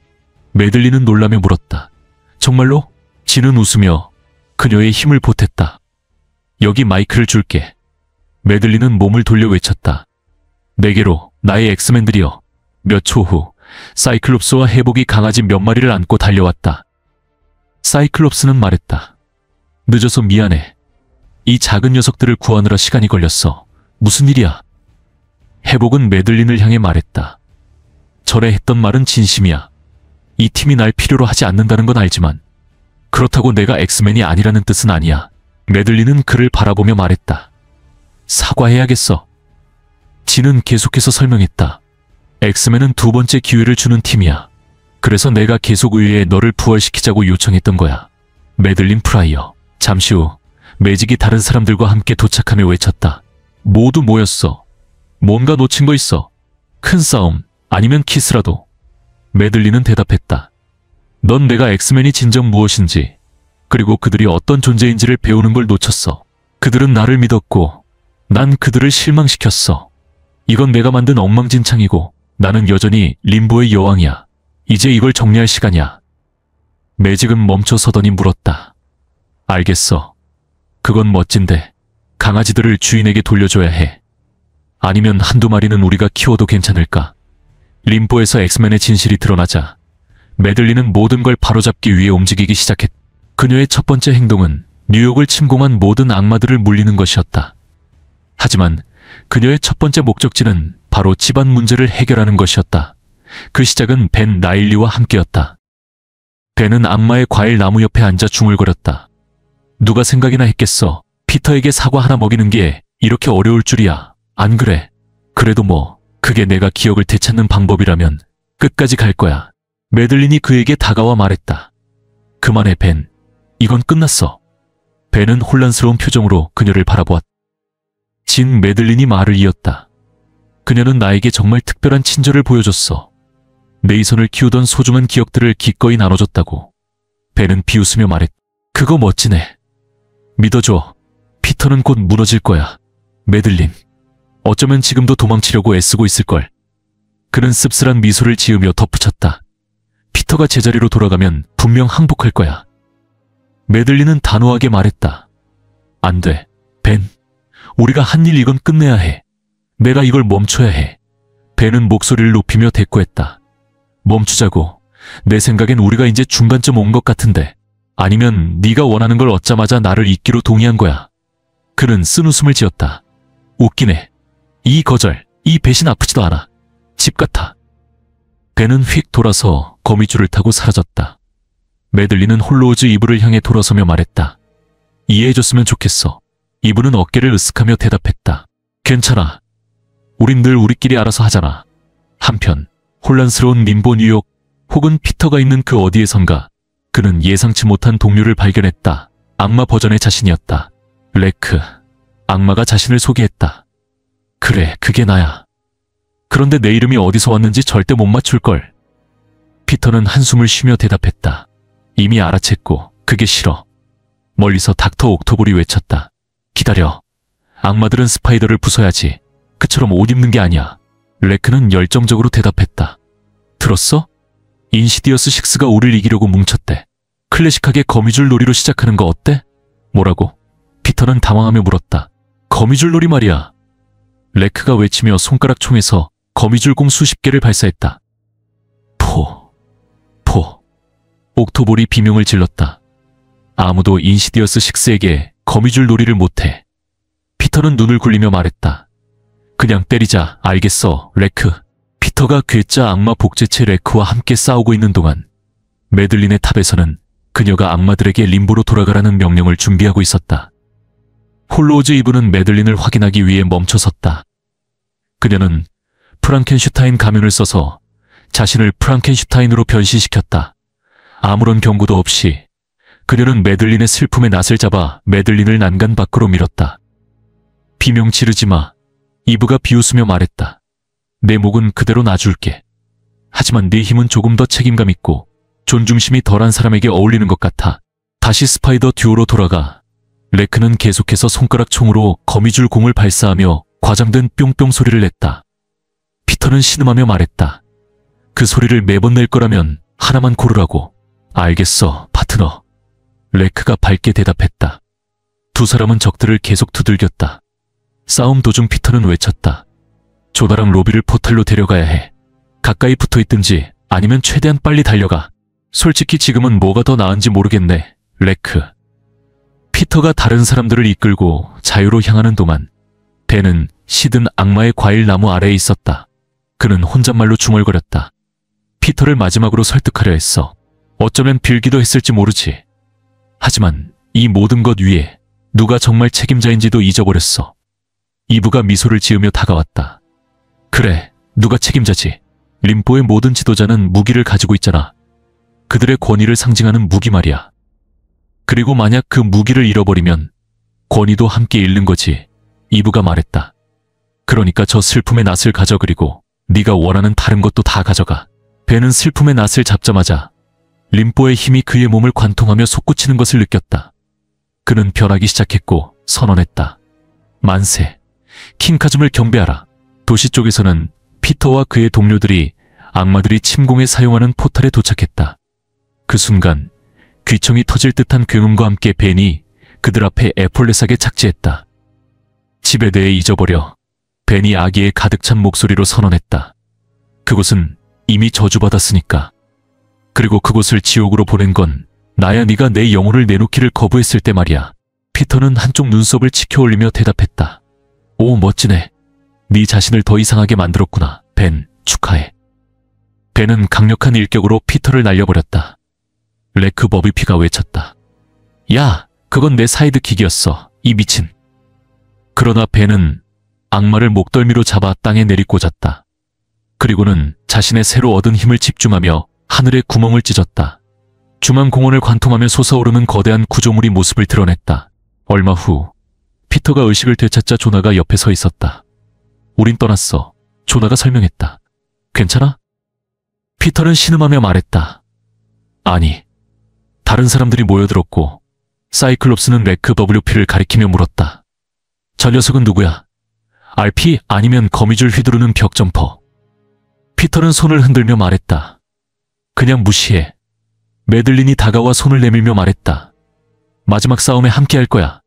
매들린은 놀라며 물었다. 정말로? 진은 웃으며 그녀의 힘을 보탰다. 여기 마이크를 줄게. 매들린은 몸을 돌려 외쳤다. 내게로, 나의 엑스맨들이여. 몇 초 후 사이클롭스와 해복이 강아지 몇 마리를 안고 달려왔다. 사이클롭스는 말했다. 늦어서 미안해. 이 작은 녀석들을 구하느라 시간이 걸렸어. 무슨 일이야? 해복은 매들린을 향해 말했다. 전에 했던 말은 진심이야. 이 팀이 날 필요로 하지 않는다는 건 알지만 그렇다고 내가 엑스맨이 아니라는 뜻은 아니야. 매들린은 그를 바라보며 말했다. 사과해야겠어. 진은 계속해서 설명했다. 엑스맨은 두 번째 기회를 주는 팀이야. 그래서 내가 계속 의회에 너를 부활시키자고 요청했던 거야. 매들린 프라이어. 잠시 후 매직이 다른 사람들과 함께 도착하며 외쳤다. 모두 모였어. 뭔가 놓친 거 있어. 큰 싸움 아니면 키스라도. 매들린은 대답했다. 넌 내가 엑스맨이 진정 무엇인지 그리고 그들이 어떤 존재인지를 배우는 걸 놓쳤어. 그들은 나를 믿었고 난 그들을 실망시켰어. 이건 내가 만든 엉망진창이고 나는 여전히 림보의 여왕이야. 이제 이걸 정리할 시간이야. 매직은 멈춰서더니 물었다. 알겠어. 그건 멋진데 강아지들을 주인에게 돌려줘야 해. 아니면 한두 마리는 우리가 키워도 괜찮을까? 림보에서 엑스맨의 진실이 드러나자 매들린은 모든 걸 바로잡기 위해 움직이기 시작했다. 그녀의 첫 번째 행동은 뉴욕을 침공한 모든 악마들을 물리는 것이었다. 하지만 그녀의 첫 번째 목적지는 바로 집안 문제를 해결하는 것이었다. 그 시작은 벤 라일리와 함께였다. 벤은 악마의 과일 나무 옆에 앉아 중얼거렸다. 누가 생각이나 했겠어. 피터에게 사과 하나 먹이는 게 이렇게 어려울 줄이야. 안 그래? 그래도 뭐 그게 내가 기억을 되찾는 방법이라면 끝까지 갈 거야. 매들린이 그에게 다가와 말했다. 그만해 벤. 이건 끝났어. 벤은 혼란스러운 표정으로 그녀를 바라보았다. 진 매들린이 말을 이었다. 그녀는 나에게 정말 특별한 친절을 보여줬어. 네이선을 키우던 소중한 기억들을 기꺼이 나눠줬다고. 벤은 비웃으며 말했다. 그거 멋지네. 믿어줘. 피터는 곧 무너질 거야. 매들린. 어쩌면 지금도 도망치려고 애쓰고 있을걸. 그는 씁쓸한 미소를 지으며 덧붙였다. 피터가 제자리로 돌아가면 분명 항복할 거야. 매들린은 단호하게 말했다. 안 돼. 벤. 우리가 한 일 이건 끝내야 해. 내가 이걸 멈춰야 해. 벤은 목소리를 높이며 대꾸했다. 멈추자고. 내 생각엔 우리가 이제 중간점 온 것 같은데. 아니면 네가 원하는 걸 얻자마자 나를 잊기로 동의한 거야. 그는 쓴웃음을 지었다. 웃기네. 이 거절, 이 배신 아프지도 않아. 집 같아. 벤은 휙 돌아서 거미줄을 타고 사라졌다. 매들린은 홀로우즈 이브를 향해 돌아서며 말했다. 이해해줬으면 좋겠어. 이브는 어깨를 으쓱하며 대답했다. 괜찮아. 우린 늘 우리끼리 알아서 하잖아. 한편 혼란스러운 림보 뉴욕 혹은 피터가 있는 그 어디에선가 그는 예상치 못한 동료를 발견했다. 악마 버전의 자신이었다. 레크. 악마가 자신을 소개했다. 그래, 그게 나야. 그런데 내 이름이 어디서 왔는지 절대 못 맞출걸. 피터는 한숨을 쉬며 대답했다. 이미 알아챘고 그게 싫어. 멀리서 닥터 옥토볼이 외쳤다. 기다려. 악마들은 스파이더를 부숴야지. 그처럼 옷 입는 게 아니야. 레크는 열정적으로 대답했다. 들었어? 인시디어스 6가 우릴 이기려고 뭉쳤대. 클래식하게 거미줄 놀이로 시작하는 거 어때? 뭐라고? 피터는 당황하며 물었다. 거미줄 놀이 말이야. 레크가 외치며 손가락 총에서 거미줄공 수십 개를 발사했다. 포. 옥토볼이 비명을 질렀다. 아무도 인시디어스 6에게 거미줄 놀이를 못해. 피터는 눈을 굴리며 말했다. 그냥 때리자. 알겠어, 레크. 피터가 괴짜 악마 복제체 레크와 함께 싸우고 있는 동안 매들린의 탑에서는 그녀가 악마들에게 림보로 돌아가라는 명령을 준비하고 있었다. 홀로우즈 이브는 매들린을 확인하기 위해 멈춰섰다. 그녀는 프랑켄슈타인 가면을 써서 자신을 프랑켄슈타인으로 변신시켰다. 아무런 경고도 없이 그녀는 매들린의 슬픔의 낫을 잡아 매들린을 난간 밖으로 밀었다. 비명 지르지 마. 이브가 비웃으며 말했다. 내 목은 그대로 놔줄게. 하지만 네 힘은 조금 더 책임감 있고 존중심이 덜한 사람에게 어울리는 것 같아. 다시 스파이더 듀오로 돌아가. 레크는 계속해서 손가락 총으로 거미줄 공을 발사하며 과장된 뿅뿅 소리를 냈다. 피터는 신음하며 말했다. 그 소리를 매번 낼 거라면 하나만 고르라고. 알겠어, 파트너. 레크가 밝게 대답했다. 두 사람은 적들을 계속 두들겼다. 싸움 도중 피터는 외쳤다. 조나랑 로비를 포탈로 데려가야 해. 가까이 붙어있든지 아니면 최대한 빨리 달려가. 솔직히 지금은 뭐가 더 나은지 모르겠네, 레크. 피터가 다른 사람들을 이끌고 자유로 향하는 동안 벤은 시든 악마의 과일 나무 아래에 있었다. 그는 혼잣말로 중얼거렸다. 피터를 마지막으로 설득하려 했어. 어쩌면 빌기도 했을지 모르지. 하지만 이 모든 것 위에 누가 정말 책임자인지도 잊어버렸어. 이브가 미소를 지으며 다가왔다. 그래, 누가 책임자지. 림보의 모든 지도자는 무기를 가지고 있잖아. 그들의 권위를 상징하는 무기 말이야. 그리고 만약 그 무기를 잃어버리면 권위도 함께 잃는 거지. 이브가 말했다. 그러니까 저 슬픔의 낫을 가져 그리고 네가 원하는 다른 것도 다 가져가. 벤은 슬픔의 낫을 잡자마자 림보의 힘이 그의 몸을 관통하며 솟구치는 것을 느꼈다. 그는 변하기 시작했고 선언했다. 만세, 킹카즘을 경배하라. 도시 쪽에서는 피터와 그의 동료들이 악마들이 침공에 사용하는 포탈에 도착했다. 그 순간 귀청이 터질 듯한 굉음과 함께 벤이 그들 앞에 에폴렛하게 착지했다. 집에 대해 잊어버려. 벤이 아기의 가득 찬 목소리로 선언했다. 그곳은 이미 저주받았으니까. 그리고 그곳을 지옥으로 보낸 건 나야. 네가 내 영혼을 내놓기를 거부했을 때 말이야. 피터는 한쪽 눈썹을 치켜 올리며 대답했다. 오, 멋지네. 네 자신을 더 이상하게 만들었구나. 벤, 축하해. 벤은 강력한 일격으로 피터를 날려버렸다. 레크 버비피가 외쳤다. 야, 그건 내 사이드킥이었어, 이 미친. 그러나 벤은 악마를 목덜미로 잡아 땅에 내리꽂았다. 그리고는 자신의 새로 얻은 힘을 집중하며 하늘에 구멍을 찢었다. 중앙 공원을 관통하며 솟아오르는 거대한 구조물이 모습을 드러냈다. 얼마 후 피터가 의식을 되찾자 조나가 옆에 서 있었다. 우린 떠났어. 조나가 설명했다. 괜찮아? 피터는 신음하며 말했다. 아니. 다른 사람들이 모여들었고 사이클롭스는 레크 WP를 가리키며 물었다. 저 녀석은 누구야? RP 아니면 거미줄 휘두르는 벽점퍼? 피터는 손을 흔들며 말했다. 그냥 무시해. 매들린이 다가와 손을 내밀며 말했다. 마지막 싸움에 함께 할 거야.